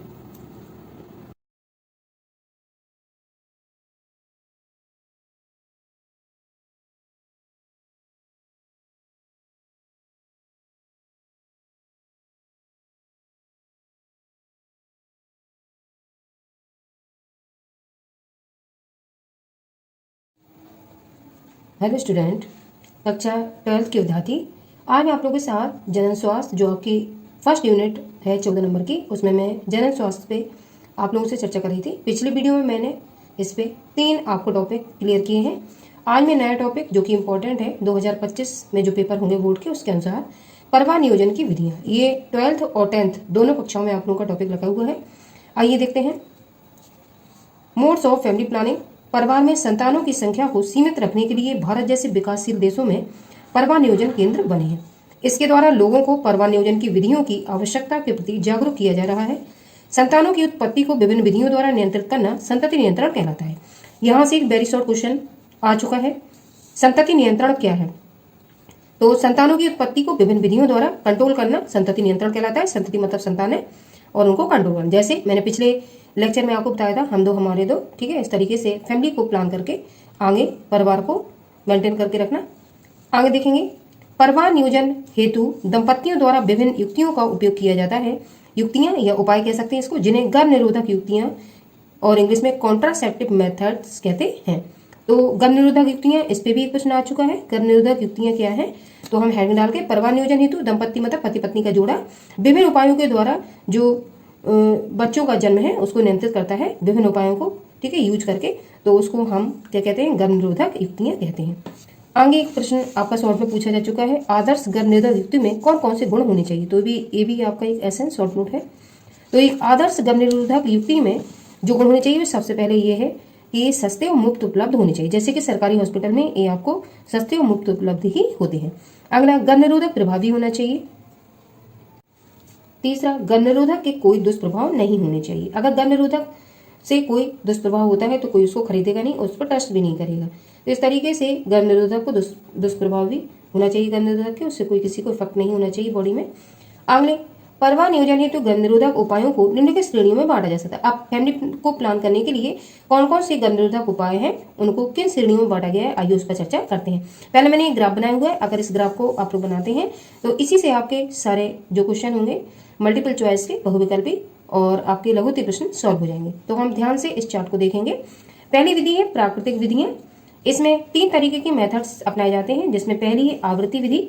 S1: हेलो स्टूडेंट, कक्षा 12th के विद्यार्थी, आज मैं आप लोगों के साथ जनन स्वास्थ्य जो आपकी फर्स्ट यूनिट है 14 नंबर की, उसमें मैं जनन स्वास्थ्य पे आप लोगों से चर्चा कर रही थी। पिछले वीडियो में मैंने इस पे 3 आपको टॉपिक क्लियर किए हैं। आज मैं नया टॉपिक जो कि इम्पोर्टेंट है 2025 में जो पेपर होंगे बोर्ड के, उसके अनुसार परवाह नियोजन की विधियाँ, ये 12th और 10th दोनों कक्षाओं में आप लोगों का टॉपिक लगा हुआ है। आइए देखते हैं। मोड्स ऑफ फैमिली प्लानिंग, परिवार में संतानों की संख्या को सीमित रखने के लिए भारत जैसे विकासशील देशों में परिवार नियोजन केंद्र बने हैं। इसके द्वारा लोगों को परिवार नियोजन की विधियों की आवश्यकता के प्रति जागरूक किया जा रहा है। संतानों की उत्पत्ति को विभिन्न विधियों द्वारा नियंत्रित करना संतति नियंत्रण कहलाता है। यहाँ से एक वेरी शॉर्ट क्वेश्चन आ चुका है, संतति नियंत्रण क्या है। तो संतानों की उत्पत्ति को विभिन्न विधियों द्वारा कंट्रोल करना संतति नियंत्रण कहलाता है। संतति मतलब संतान है और उनको कंट्रोल करना। जैसे मैंने पिछले लेक्चर में आपको बताया था, हम दो हमारे दो, ठीक है, इस तरीके से फैमिली को प्लान करके आगे परिवार को मेंटेन करके रखना। आगे देखेंगे, परिवार नियोजन हेतु दंपतियों द्वारा विभिन्न युक्तियों का उपयोग किया जाता है। युक्तियां या उपाय कह सकते हैं इसको, जिन्हें गर्भ निरोधक युक्तियां और इंग्लिश में कॉन्ट्रासेप्टिव मेथड्स कहते हैं। तो गर्भ निरोधक युक्तियां, इस पे भी एक प्रश्न आ चुका है। गर्भ निरोधक युक्तियां क्या है, तो हम हेडिंग डाल के परिवार नियोजन हेतु दंपति मतलब पति पत्नी का जोड़ा विभिन्न उपायों के द्वारा जो बच्चों का जन्म है उसको नियंत्रित करता है विभिन्न उपायों को, ठीक है, यूज करके, तो उसको हम क्या कहते हैं, गर्भ निरोधक युक्तियां कहते हैं। आगे एक प्रश्न आपका शॉर्ट में पूछा जा चुका है, आदर्श गर्भ निरोधक युक्ति में कौन कौन से गुण होने चाहिए। तो ये भी आपका एक ऐसा शॉर्ट नोट है। तो एक आदर्श गर्भ निरोधक युक्ति में जो गुण होने चाहिए सबसे पहले ये है कि ये सस्ते और मुफ्त उपलब्ध होने चाहिए। जैसे कि सरकारी हॉस्पिटल में ये आपको सस्ते और मुफ्त उपलब्ध ही होते हैं। अगला, गर्भ निरोधक प्रभावी होना चाहिए। तीसरा, गर्भ निरोधक के कोई दुष्प्रभाव नहीं होने चाहिए। अगर गर्भ निरोधक से कोई दुष्प्रभाव होता है तो कोई उसको खरीदेगा नहीं और उस पर ट्रस्ट भी नहीं करेगा। तो इस तरीके से गर्भ निरोधक को दुष्प्रभाव भी होना चाहिए गर्भ निरोधक के, उससे कोई किसी को इफेक्ट नहीं होना चाहिए बॉडी में। अगले, परिवार नियोजन हेतु गर्भ निरोधक उपायों को निम्नलिखित श्रेणियों में बांटा जा सकता है। आप फैमिली को प्लान करने के लिए कौन कौन से गर्भ निरोधक उपाय हैं, उनको किन श्रेणियों में बांटा गया है, आइए उस पर चर्चा करते हैं। पहले मैंने एक ग्राफ बनाया हुआ है, अगर इस ग्राफ को आप लोग बनाते हैं तो इसी से आपके सारे जो क्वेश्चन होंगे मल्टीपल चॉइस के, बहुविकल्पी और आपके लघुत्तम प्रश्न सॉल्व हो जाएंगे। तो हम ध्यान से इस चार्ट को देखेंगे। पहली विधि है प्राकृतिक विधियां। इसमें 3 तरीके के मेथड्स अपनाए जाते हैं, जिसमें पहली है आवृत्ति विधि,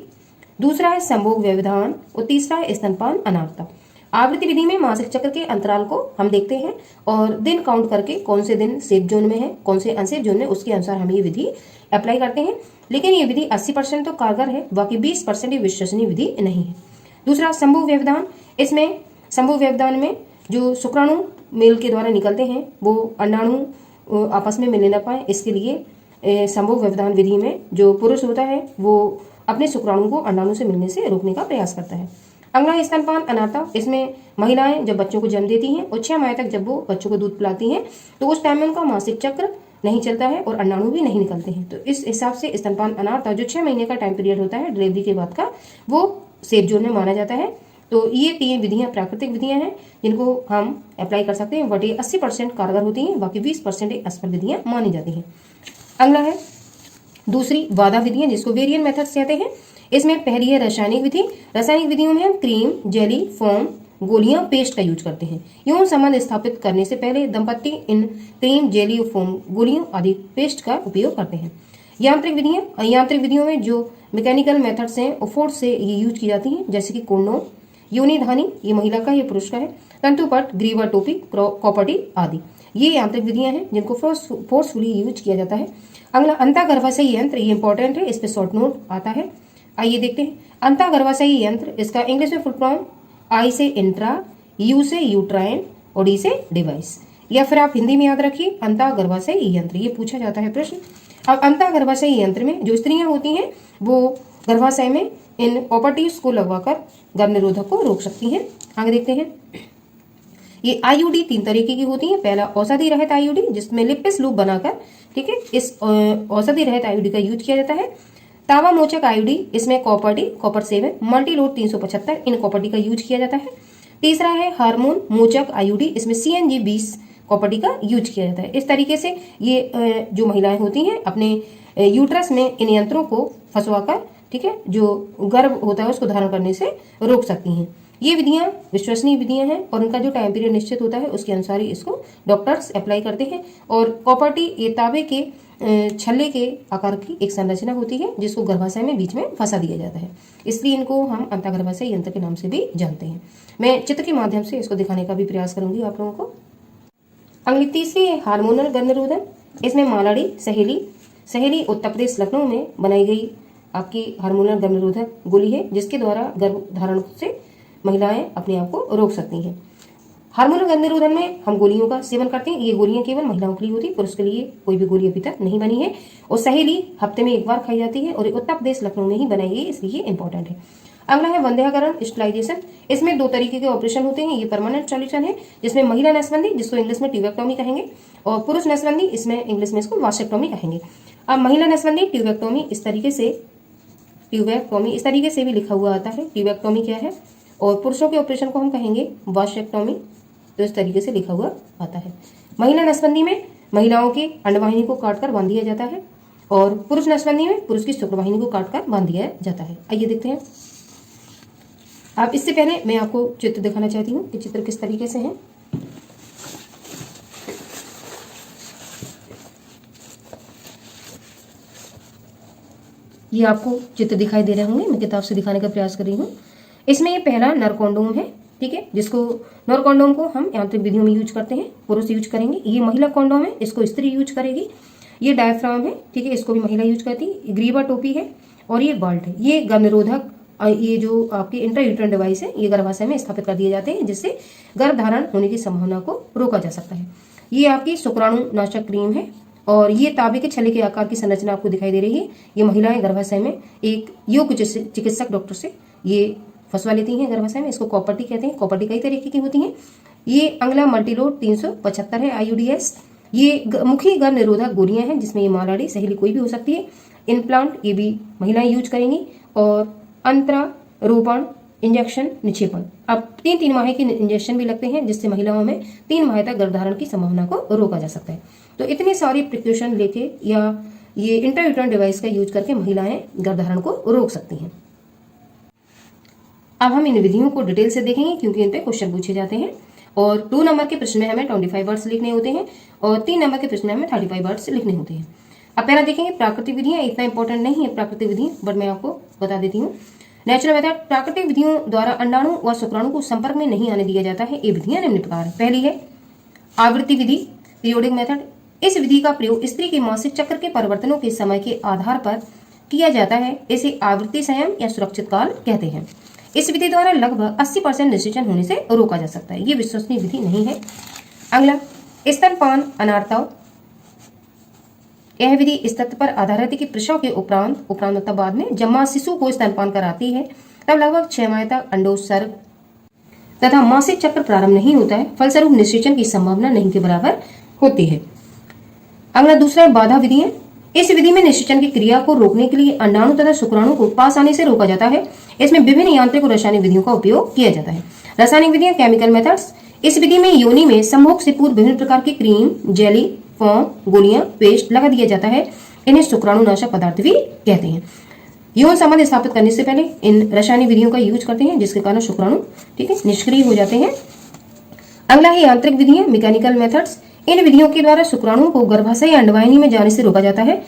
S1: दूसरा है संभोग व्यवधान और तीसरा है स्तनपान अनारता। आवृत्ति विधि में मासिक चक्र के अंतराल को हम देखते हैं और दिन काउंट करके कौन से दिन सेफ जोन में है, कौन से अनसेफ जोन में, उसके अनुसार हम ये विधि अप्लाई करते हैं। लेकिन ये विधि 80% तो कारगर है, बाकी 20% विश्वसनीय विधि नहीं है। दूसरा संभोग व्यवधान। इसमें संभोग व्यवधान में जो शुक्राणु मेल के द्वारा निकलते हैं वो अंडाणु आपस में मिलने न पाए, इसके लिए संभोग व्यवधान विधि में जो पुरुष होता है वो अपने शुक्राणु को अंडाणु से मिलने से रोकने का प्रयास करता है। अगला है स्तनपान अनारता। इसमें महिलाएं जब बच्चों को जन्म देती हैं और 6 माह तक जब वो बच्चों को दूध पिलाती हैं तो उस टाइम में उनका मासिक चक्र नहीं चलता है और अंडाणु भी नहीं निकलते हैं। तो इस हिसाब से स्तनपान अनारता जो 6 महीने का टाइम पीरियड होता है डिलीवरी के बाद का, वो सेफ जोन में माना जाता है। तो ये 3 विधियां प्राकृतिक विधियां हैं जिनको हम अप्लाई कर सकते हैं, बट ये 80% कारगर होती हैं, बाकी 20% असफल विधियां मानी जाती हैं। अगला है दूसरी वादा विधियां, जिसको वेरिएंट मेथड्स कहते हैं। इसमें पहली है रासायनिक विधि। रासायनिक विधियों में हम क्रीम, जेली, फोम, गोलियां, पेस्ट का यूज करते हैं। यौन संबंध स्थापित करने से पहले दंपति इन क्रीम, जेली, फोम, गोलियों आदि पेस्ट का उपयोग करते हैं। यांत्रिक विधियां। यांत्रिक विधियों में जो मैकेनिकल मेथड्स हैं वो फोर्स से ये यूज की जाती हैं, जैसे कि कोंडोम, योनि धानी, ये महिला का, ये पुरुष का है, तंतुपट, ग्रीवा टोपी, कॉपर्टी आदि, ये यांत्रिक विधियां हैं जिनको फोर्सफुली यूज किया जाता है। अगला अंतःगर्भाशयी यंत्र, ये इंपॉर्टेंट है, इस पे शॉर्ट नोट आता है, आइए देखते हैं। अंतःगर्भाशयी यंत्र, इसका इंग्लिश में फुल फॉर्म आई से इंट्रा, यू से यूट्राइन और डी से डिवाइस, या फिर आप हिंदी में याद रखिए अंतःगर्भाशयी यंत्र, ये पूछा जाता है प्रश्न। अब अंतःगर्भाशयी यंत्र में जो स्त्रियां होती हैं वो गर्भाशय में इन प्रॉपर्टीज को लगवाकर गर्भ निरोधक को रोक सकती हैं। आगे देखते हैं। ये आईयूडी 3 तरीके की होती है। पहला औषधि रहित आईयूडी, जिसमें लिपिस लूप बनाकर, ठीक है, इस औषधि रहित आईयूडी का यूज किया जाता है। तावा मोचक आईयूडी, इसमें कॉपर 7, मल्टी लोड 375, इन कॉपर्टी का यूज किया जाता है। तीसरा है हार्मोन मोचक आईयूडी, इसमें CNG 20 कॉपर्टी का यूज किया जाता है। इस तरीके से ये जो महिलाएं होती हैं अपने यूट्रस में इन यंत्रों को फंसवाकर, ठीक है, जो गर्भ होता है उसको धारण करने से रोक सकती हैं। ये विधियां विश्वसनीय विधियां हैं और उनका जो टाइम पीरियड निश्चित होता है उसके अनुसार ही इसको डॉक्टर्स अप्लाई करते हैं। और कॉपर्टी ये तांबे के छल्ले के आकार की एक संरचना होती है जिसको गर्भाशय में बीच में फंसा दिया जाता है, इसलिए इनको हम अंतःगर्भाशय यंत्र के नाम से भी जानते हैं। मैं चित्र के माध्यम से इसको दिखाने का भी प्रयास करूंगी आप लोगों को। अगली तीसरी है हार्मोनल गर्भ निरोधन। इसमें मालाड़ी सहेली उत्तर प्रदेश लखनऊ में बनाई गई आपकी हार्मोनल गर्भ निरोधक गोली है, जिसके द्वारा गर्भ धारण से महिलाएं अपने आप को रोक सकती हैं। हार्मोनल गर्भ निरोधन में हम गोलियों का सेवन करते हैं। ये गोलियां केवल महिलाओं के लिए होती है, पुरुष के लिए कोई भी गोली अभी तक नहीं बनी है। और सहेली हफ्ते में 1 बार खाई जाती है और उत्तर प्रदेश लखनऊ में ही बनाई गई, इसलिए इंपॉर्टेंट है। अगला है वंध्याकरण स्टरलाइजेशन। इसमें 2 तरीके के ऑपरेशन होते हैं। ये परमानेंट सॉल्यूशन है, जिसमें महिला नसबंदी, जिसको इंग्लिश में ट्यूबेक्टोमी कहेंगे, और पुरुष नसबंदी, इसमें इंग्लिश में इसको वासेक्टोमी कहेंगे। अब महिला नसबंदी ट्यूबेक्टोमी इस तरीके से भी लिखा हुआ आता है, ट्यूबेक्टोमी क्या है, और पुरुषों के ऑपरेशन को हम कहेंगे वासेक्टोमी, तो इस तरीके से लिखा हुआ आता है। महिला नसबंदी में महिलाओं की अंडवाहिनी को काटकर बांध दिया जाता है और पुरुष नसबंदी में पुरुष की शुक्रवाहिनी को काटकर बांध दिया जाता है। आइए देखते हैं। अब इससे पहले मैं आपको चित्र दिखाना चाहती हूँ कि चित्र किस तरीके से है। ये आपको चित्र दिखाई दे रहे होंगे, मैं किताब से दिखाने का प्रयास कर रही हूँ। इसमें ये पहला नर कॉन्डोम है, ठीक है, जिसको नर कॉन्डोम को हम यांत्रिक विधियों में यूज करते हैं, पुरुष यूज करेंगे। ये महिला कॉन्डोम है, इसको स्त्री यूज करेगी। ये डायफ्राम है, ठीक है, इसको भी महिला यूज करती है। ग्रीवा टोपी है और ये बाल्ट है। ये गर्भ निरोधक, ये जो आपके इंट्रायूट्राइन डिवाइस है, ये गर्भाशय में स्थापित कर दिए जाते हैं, जिससे गर्भ धारण होने की संभावना को रोका जा सकता है। ये आपकी शुक्राणु नाशक क्रीम है और ये तांबे के छल्ले के आकार की संरचना आपको दिखाई दे रही है। ये महिलाएं गर्भाशय में एक योग चिकित्सक डॉक्टर से ये फंसवा लेती हैं गर्भाशय में, इसको कॉपर्टी कहते हैं। कॉपर्टी कई तरीके की होती हैं। ये अंगला मल्टीलोड 375 है आईयूडीएस। ये मुखी गर्भ निरोधक गोलियां हैं जिसमें ये मालाड़ी सहेली कोई भी हो सकती है। इम्प्लांट ये भी महिलाएं यूज करेंगी। और अंतरारोपण इंजेक्शन निक्षेपण, अब 3 माह के इंजेक्शन भी लगते हैं जिससे महिलाओं में 3 माह तक गर्भधारण की संभावना को रोका जा सकता है। तो इतनी सारी प्रिकॉशन लेके या ये इंट्रायूटेरन डिवाइस का यूज करके महिलाएं गर्भधारण को रोक सकती हैं। अब हम इन विधियों को डिटेल से देखेंगे क्योंकि इन पे क्वेश्चन पूछे जाते हैं। और 2 नंबर के प्रश्न में हमें 25 वर्ड्स लिखने होते हैं और 3 नंबर के प्रश्न में हमें 35 वर्ड्स लिखने होते हैं। अब पहला देखेंगे प्राकृतिक विधियां। इतना इंपॉर्टेंट नहीं है प्राकृतिक विधियां, बट मैं आपको बता देती हूँ। नेचुरल मेथड, प्राकृतिक विधियों द्वारा अंडाणु व शुक्राणु को संपर्क में नहीं आने दिया जाता है। ये विधियां निम्न प्रकार है। पहली है आवृत्ति विधि, पीरियोडिक मेथड। इस विधि का प्रयोग स्त्री के मासिक चक्र के परिवर्तनों के समय के आधार पर किया जाता है। इसे आवृत्ति संयम या सुरक्षित काल कहते हैं। इस विधि द्वारा लगभग 80% निषेचन होने से रोका जा सकता है। ये विश्वसनीय विधि नहीं है। अगला स्तनपान अनार्तव। यह विधि इस तथ्य पर आधारित है कि प्रसव के उपरांत मतलब बाद में जब मां शिशु को स्तनपान कराती है तब लगभग 6 माह तक अंडोत्सर्ग तथा मासिक चक्र प्रारंभ नहीं होता है। फलस्वरूप निषेचन की संभावना नहीं के बराबर होती है। अगला दूसरा बाधा विधि है। इस विधि में निषेचन की क्रिया को रोकने के लिए अंडाणु तथा शुक्राणु को पास आने से रोका जाता है। इसमें विभिन्न यांत्रिक और रासायनिक विधियों का उपयोग किया जाता है। रासायनिक विधियां, केमिकल मेथड्स। इस विधि में योनि में संभोग से पूर्व विभिन्न प्रकार की क्रीम, जेली, फोम, गोलियां, पेस्ट लगा दिया जाता है। इन्हें शुक्राणुनाशक पदार्थ भी कहते हैं। यौन संबंध स्थापित करने से पहले इन रासायनिक विधियों का यूज करते हैं जिसके कारण शुक्राणु निष्क्रिय हो जाते हैं। अगला है यांत्रिक विधियां, मैकेनिकल मेथड्स। इन विधियों के द्वारा शुक्राणुओं को गर्भाशय या अंडवाहिनी में जाने से रोका जाता है।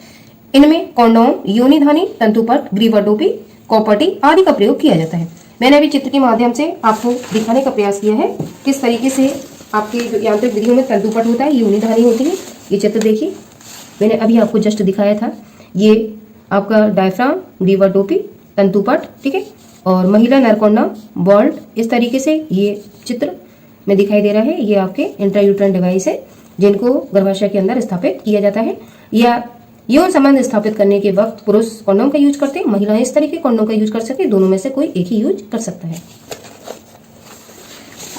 S1: इनमें कॉन्डोम, योनिधानी, तंतुपट, ग्रीवाटोपी, कॉपर्टी आदि का प्रयोग किया जाता है। मैंने अभी चित्र के माध्यम से आपको दिखाने का प्रयास किया है किस तरीके से आपके जो यांत्रिक विधियों में तंतुपट होता है, योनिधानी होती है। ये चित्र देखिए, मैंने अभी आपको जस्ट दिखाया था। ये आपका डायफ्राम, ग्रीवाटोपी, तंतुपट, ठीक है, और महिला नरकोंडा, बॉल्ट, इस तरीके से ये चित्र में दिखाई दे रहा है। ये आपके इंट्रायूटेरन डिवाइस है जिनको गर्भाशय के अंदर स्थापित किया जाता है। या यौन संबंध स्थापित करने के वक्त पुरुष कॉन्डोम का यूज करते हैं, महिलाएं इस तरीके कॉन्डोम का यूज कर सकती है। दोनों में से कोई एक ही यूज कर सकता है।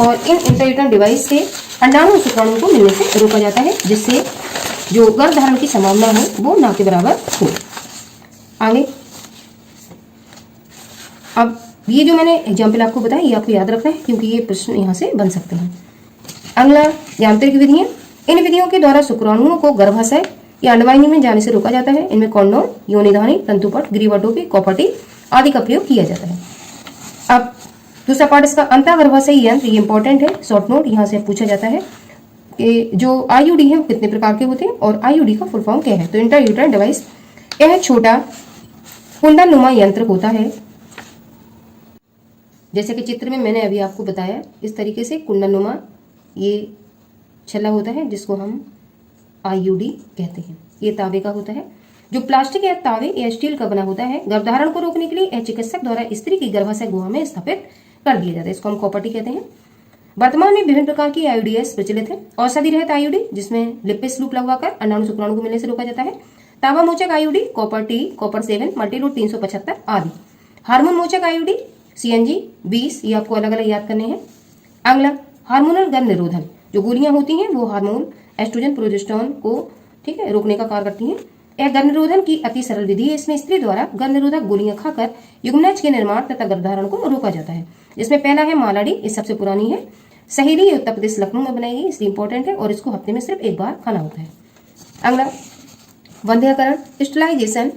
S1: और इन इंट्रायूटेरन डिवाइस से अंडाणु और शुक्राणु को मिलने से रोका जाता है जिससे जो गर्भधारण की संभावना है वो ना के बराबर हो। आगे अब ये जो मैंने एग्जाम्पल आपको बताया ये आपको याद रखना है क्योंकि ये प्रश्न यहाँ से बन सकते हैं। अगला यांत्रिक विधियां। इन विधियों के द्वारा शुक्राणुओं को गर्भाशय या अंडवाहिनी में जाने से रोका जाता है। इनमें कॉन्डोम, योनिधानी, तंतुपट, ग्रीवाटोपी, कॉपर्टी आदि का प्रयोग किया जाता है। अब दूसरा पार्ट इसका अंतःगर्भाशयी यंत्र, ये इंपॉर्टेंट है। शॉर्ट नोट यहाँ से पूछा जाता है कि जो आईयूडी है वो कितने प्रकार के होते हैं और आईयूडी का फुल फॉर्म क्या है। तो इंट्रायूटेरन डिवाइस, यह छोटा कुंडलनुमा यंत्र होता है। जैसे कि चित्र में मैंने अभी आपको बताया, इस तरीके से कुंडलनुमा ये छल्ला होता है जिसको हम आईयूडी कहते हैं। ये तावे का होता है जो प्लास्टिक या तावे या स्टील का बना होता है। गर्भधारण को रोकने के लिए यह चिकित्सक द्वारा स्त्री की गर्भाशय गुहा में स्थापित कर दिया जाता है। इसको हम कॉपर्टी कहते हैं। वर्तमान में विभिन्न प्रकार की आईयूडीएस प्रचलित है। औषधि रहित आईयूडी जिसमें लिपिस लूप लगवाकर अंडाणु शुक्राणु को मिलने से रोका जाता है। तावा मोचक आईयूडी, कॉपर-टी, कॉपर-7, मल्टीलोड 375 आदि। हार्मोन मोचक आईयूडी, सीएनजी 20, ये आपको अलग अलग याद करने हैं। अगला हार्मोनल गर्भ निरोधन, जो गोलियां होती हैं वो हार्मोन एस्ट्रोजन, प्रोजेस्टेरोन को ठीक है रोकने का कार्य करती हैं। यह गर्भ निरोधन की अति सरल विधि है। इसमें स्त्री द्वारा गर्भ निरोधक गोलियां खाकर युग्मनज के निर्माण तथा गर्भधारण को रोका जाता है। जिसमें पहला है मालाडी, ये सबसे पुरानी है। सहेली उत्तर प्रदेश लखनऊ में बनाई गई, इसलिए इंपॉर्टेंट है और इसको हफ्ते में सिर्फ एक बार खाना होता है। अगला वंध्यकरण, स्टेलाइजेशन,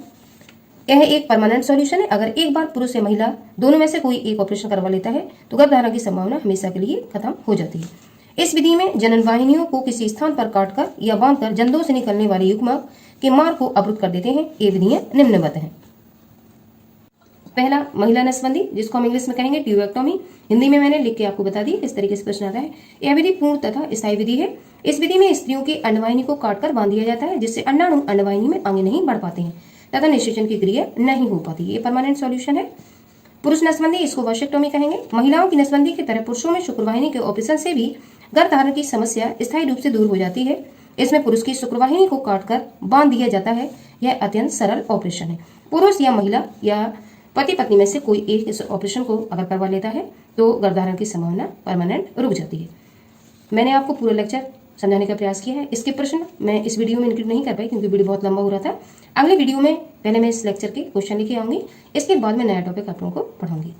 S1: यह एक परमानेंट सॉल्यूशन है। अगर एक बार पुरुष या महिला दोनों में से कोई एक ऑपरेशन करवा लेता है तो गर्भधारण की संभावना हमेशा के लिए खत्म हो जाती है। इस विधि में जनन वाहिनियों को किसी स्थान पर काटकर या बांधकर जंदों से निकलने वाले युग्मक के मार्ग को अवरुद्ध कर देते हैं। ये विधियां निम्नवत हैं। पहला महिला नसबंदी, जिसको हम इंग्लिश में कहेंगे ट्यूबेक्टोमी। हिंदी में मैंने लिख के आपको बता दी किस तरीके से प्रश्न आता है। यह विधि पूर्ण तथा स्थायी विधि है। इस विधि में स्त्रियों के अंडवाहिनी को काटकर बांध दिया जाता है जिससे अंडाणु अंडवाहिनी में आगे नहीं बढ़ पाते हैं तथा निषेचन की क्रिया नहीं हो पाती। ये परमानेंट सॉल्यूशन है। पुरुष नसबंदी, इसको वॉशेक्टोमी कहेंगे। महिलाओं की नसबंदी की तरह पुरुषों में शुक्रवाहिनी के ऑपरेशन से भी गर्भधारण की समस्या स्थायी रूप से दूर हो जाती है। इसमें पुरुष की शुक्रवाहिनी को काटकर बांध दिया जाता है। यह अत्यंत सरल ऑपरेशन है। पुरुष या महिला या पति पत्नी में से कोई एक इस ऑपरेशन को अगर करवा लेता है तो गर्भधारण की संभावना परमानेंट रुक जाती है। मैंने आपको पूरा लेक्चर समझाने का प्रयास किया है। इसके प्रश्न मैं इस वीडियो में इंक्लूड नहीं कर पाई क्योंकि वीडियो बहुत लंबा हो रहा था। अगले वीडियो में पहले मैं इस लेक्चर के क्वेश्चन लेके आऊंगी, इसके बाद मैं नया टॉपिक आप लोगों को पढ़ाऊंगी।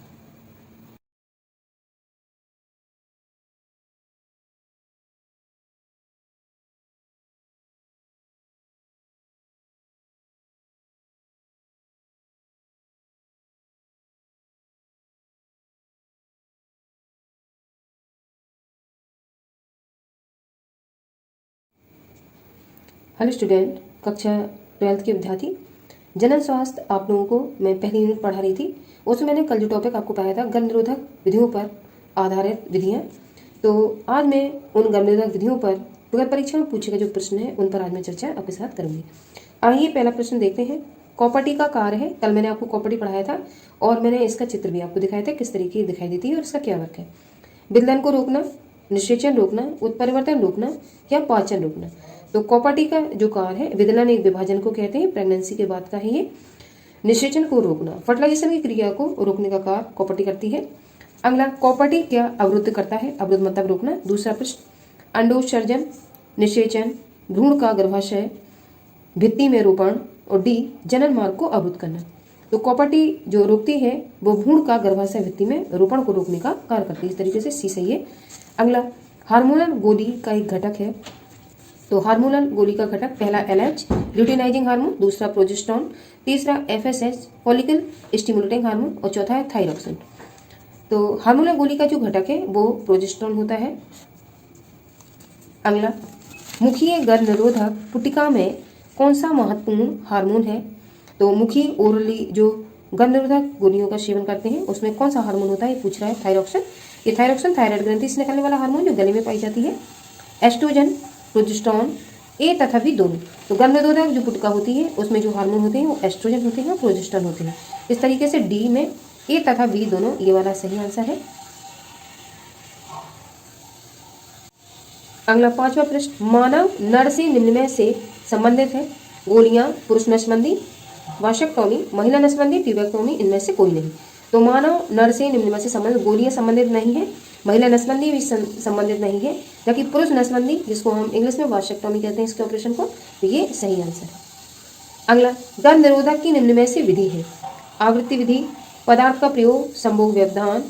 S1: हेलो स्टूडेंट, कक्षा 12th के विद्यार्थी, जनन स्वास्थ्य आप लोगों को मैं पहली यूनिट पढ़ा रही थी। उसमें मैंने कल जो टॉपिक आपको पढ़ाया था गर्भ निरोधक विधियों पर आधारित विधियां। तो आज मैं उन गर्भ निरोधक विधियों पर अगर परीक्षा में पूछे गए जो प्रश्न है उन पर आज मैं चर्चा आपके साथ करूंगी। आइए पहला प्रश्न देखते हैं। कॉपर्टी का कार्य है। कल मैंने आपको कॉपर्टी पढ़ाया था और मैंने इसका चित्र भी आपको दिखाया था किस तरीके दिखाई देती है और इसका क्या वर्क है। विदलन को रोकना, निषेचन रोकना, उत्परिवर्तन रोकना या पाचन रोकना। तो कॉपर्टी का जो कार्य है, विदलन एक विभाजन को कहते हैं, प्रेगनेंसी के बाद का ही ये। निषेचन को रोकना, फर्टिलाइजेशन की क्रिया को रोकने का कार्य कॉपर्टी करती है। अगला, कॉपर्टी क्या अवरुद्ध करता है? अवरुद्ध मतलब रोकना। दूसरा प्रश्न, अंडोत्सर्जन, निषेचन, भ्रूण का गर्भाशय भित्ति में रोपण और डी जनन मार्ग को अवरुद्ध करना। तो कॉपर्टी जो रोकती है वो भ्रूण का गर्भाशय भित्ति में रोपण को रोकने का कार्य करती है। इस तरीके से सी सही है। अगला, हार्मोनल गोली का एक घटक है। तो हार्मोनल गोली का घटक, पहला LH ल्यूटिनाइजिंग हार्मोन, दूसरा प्रोजेस्टेरोन, तीसरा FSH फॉलिकल स्टिमुलेटिंग हार्मोन और चौथा है थायरॉक्सिन। तो हार्मोनल गोली का जो घटक है वो प्रोजेस्टेरोन होता है। अगला, मुखीय गर्भ निरोधक पुटिका में कौन सा महत्वपूर्ण हार्मोन है? तो मुखी ओरली जो गर्भ निरोधक गोलियों का सेवन करते हैं उसमें कौन सा हार्मोन होता है ये पूछ रहा है, थायरॉक्सिन। ये थायरॉक्सिन थायराइड ग्रंथि से निकलने वाला हार्मोन जो गले में पाई जाती है। एस्ट्रोजन, प्रोजेस्टेरोन, ए तथा बी दोनों। तो गर्भ निरोधक जो पुटिका होती है उसमें जो हार्मोन होते हैं वो एस्ट्रोजन होते हैं और प्रोजेस्टेरोन होते हैं। इस तरीके से डी में ए तथा बी दोनों ये वाला सही आंसर है। अगला पांचवा प्रश्न, मानव नर से निम्न में से संबंधित है? गोलियां पुरुष नसबंदी, वाशक्टोमी, महिला नसबंदी, ट्यूबेक्टोमी, इनमें से कोई नहीं। तो मानव नर से निम्न में से संबंधित, गोलियां संबंधित नहीं है, महिला नसबंदी भी संबंधित नहीं है, जबकि पुरुष नसबंदी जिसको हम इंग्लिश में वाशक्टोमी कहते हैं इसके ऑपरेशन को, तो ये सही आंसर है। अगला, गर्भ निरोधक की निम्न में से विधि है? आवृत्ति विधि, पदार्थ का प्रयोग, संभोग व्यवधान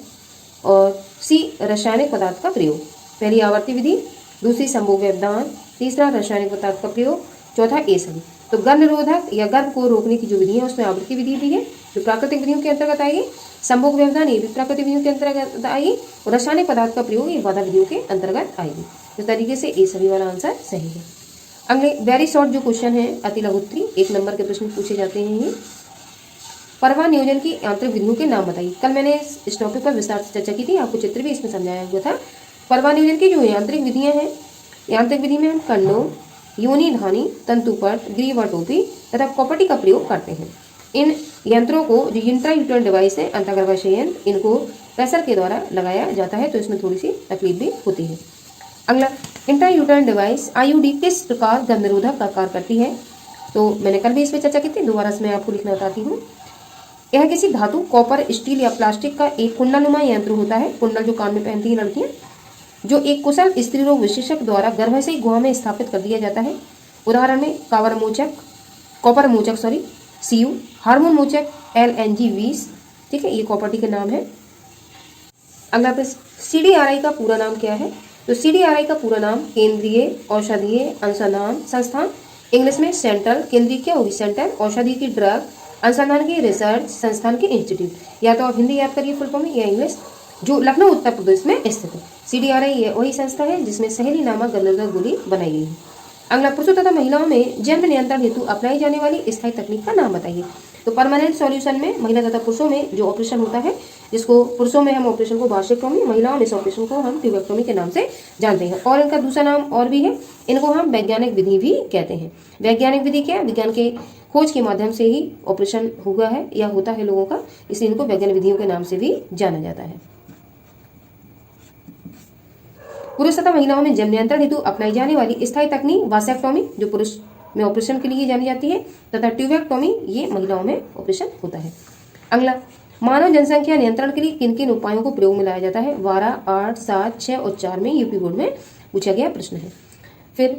S1: और सी रासायनिक पदार्थ का प्रयोग। पहली आवर्ती विधि, दूसरी संभोग व्यवधान, तीसरा रासायनिक पदार्थ का प्रयोग, चौथा ए सभी। तो गर्भ निरोधक या गर्भ को रोकने की जो विधि है उसमें आवृत्ति विधि भी है जो प्राकृतिक विधियों के अंतर्गत आएगी, संभोग व्यवधान ये भी प्राकृतिक विधियों के अंतर्गत आएगी और रासायनिक पदार्थ का प्रयोग ये बाधा विधियों के अंतर्गत आएगी। इस तरीके से ए सभी वाला आंसर सही है। अगले वेरी शॉर्ट जो क्वेश्चन है अति लघु उत्तरी 1 नंबर के प्रश्न पूछे जाते हैं। ये परवा नियोजन की यांत्रिक विधियों के नाम बताइए। कल मैंने इस टॉपिक पर विस्तार से चर्चा की थी, आपको चित्र भी इसमें समझाया हुआ था। परवा नियोजन की जो यांत्रिक विधियां हैं, यांत्रिक विधि में हम कंडोम, योनि धानी, तंतुपट, ग्रीवा टोपी तथा कॉपर्टी का प्रयोग करते हैं। इन यंत्रों को जो इंट्रायूटेरल डिवाइस है अंतर्गर्भाशय यंत्र, इनको प्रेशर के द्वारा लगाया जाता है, तो इसमें थोड़ी सी तकलीफ भी होती है। अगला, इंट्रायूटेरल डिवाइस IUD किस प्रकार गर्भ निरोधक का कार्य करती है? तो मैंने कल भी इस पर चर्चा की थी, दोबारा से मैं आपको लिखना बताती हूँ। यह किसी धातु, कॉपर, स्टील या प्लास्टिक का एक कुंडलनुमा यंत्र होता है। कुंडल जो कान में पहनती हैं लड़कियां, जो एक कुशल स्त्री रोग विशेषज्ञ द्वारा गर्भाशयी गुहा में स्थापित कर दिया जाता है। उदाहरण में कॉपर मोचक CU, हार्मोन मोचक LNG-20, ठीक है, ये कॉपर्टी के नाम है। अगला प्रश्न, CDRI का पूरा नाम क्या है? तो CDRI का पूरा नाम केंद्रीय औषधीय अनुसंधान संस्थान, इंग्लिश में सेंट्रल, केंद्रीय क्या होगी सेंट्रल, औषधि की ड्रग, अनुसंधान की रिसर्च संस्थान के इंस्टीट्यूट। या तो आप हिंदी याद करिए फुल फॉर्म में या इंग्लिश, जो लखनऊ उत्तर प्रदेश में स्थित है। CDRI ये वही संस्था है जिसमें सहेली नामक गर्भ निरोधक गोली बनाई गई है। अगला, पुरुषों तथा महिलाओं में जन्म नियंत्रण हेतु अपनाई जाने वाली स्थायी तकनीक का नाम बताइए। तो परमानेंट सॉल्यूशन में महिला तथा पुरुषों में जो ऑपरेशन होता है, जिसको पुरुषों में हम ऑपरेशन को वाशक्टोमी, महिलाओं में इस ऑपरेशन को हम ट्यूबेक्टोमी के नाम से जानते हैं। और इनका दूसरा नाम और भी है, इनको हम वैज्ञानिक विधि भी कहते हैं। वैज्ञानिक विधि क्या है? विज्ञान के खोज के माध्यम से ही ऑपरेशन हुआ है या होता है लोगों का, इसलिए इनको वैज्ञानिक विधियों के नाम से भी जाना जाता है। पुरुष तथा महिलाओं में जन्म नियंत्रण हेतु अपनाई जाने वाली स्थायी तकनीक वासेक्टोमी जो पुरुष में ऑपरेशन के लिए जानी जाती है, तथा ट्यूबेक्टोमी ये महिलाओं में ऑपरेशन होता है। अगला, मानव जनसंख्या नियंत्रण के लिए किन किन उपायों को प्रयोग में लाया जाता है? 12, 8, 7, 6 और 4 में यूपी बोर्ड में पूछा गया प्रश्न है। फिर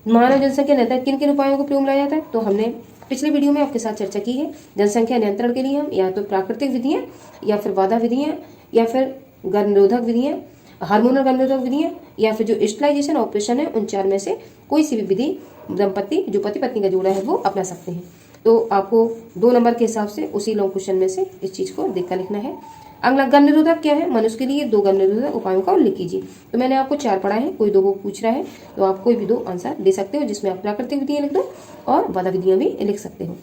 S1: मानव जनसंख्या नियंत्रण किन किन उपायों को प्रयोग में लाया जाता है? तो हमने पिछले वीडियो में आपके साथ चर्चा की है। जनसंख्या नियंत्रण के लिए हम या तो प्राकृतिक विधियां, या फिर बाधा विधियां, या फिर गर्भनिरोधक विधियां, हार्मोनल गर्भनिरोधक विधियां, या फिर जो स्टेलाइजेशन ऑपरेशन है, उन 4 में से कोई सी भी विधि दंपति जो पति पत्नी का जोड़ा है वो अपना सकते हैं। तो आपको 2 नंबर के हिसाब से उसी लॉन्ग क्वेश्चन में से इस चीज को देखकर लिखना है। अगला, गर्भ निरोधक क्या है? मनुष्य के लिए 2 गर्भ निरोधक उपायों का उल्लेख कीजिए। तो मैंने आपको 4 पढ़ा है, कोई 2 को पूछ रहा है तो आप कोई भी 2 आंसर दे सकते हो, जिसमें आप प्राकृतिक विधियां लिख दो और बाधा विधियां भी लिख सकते हो।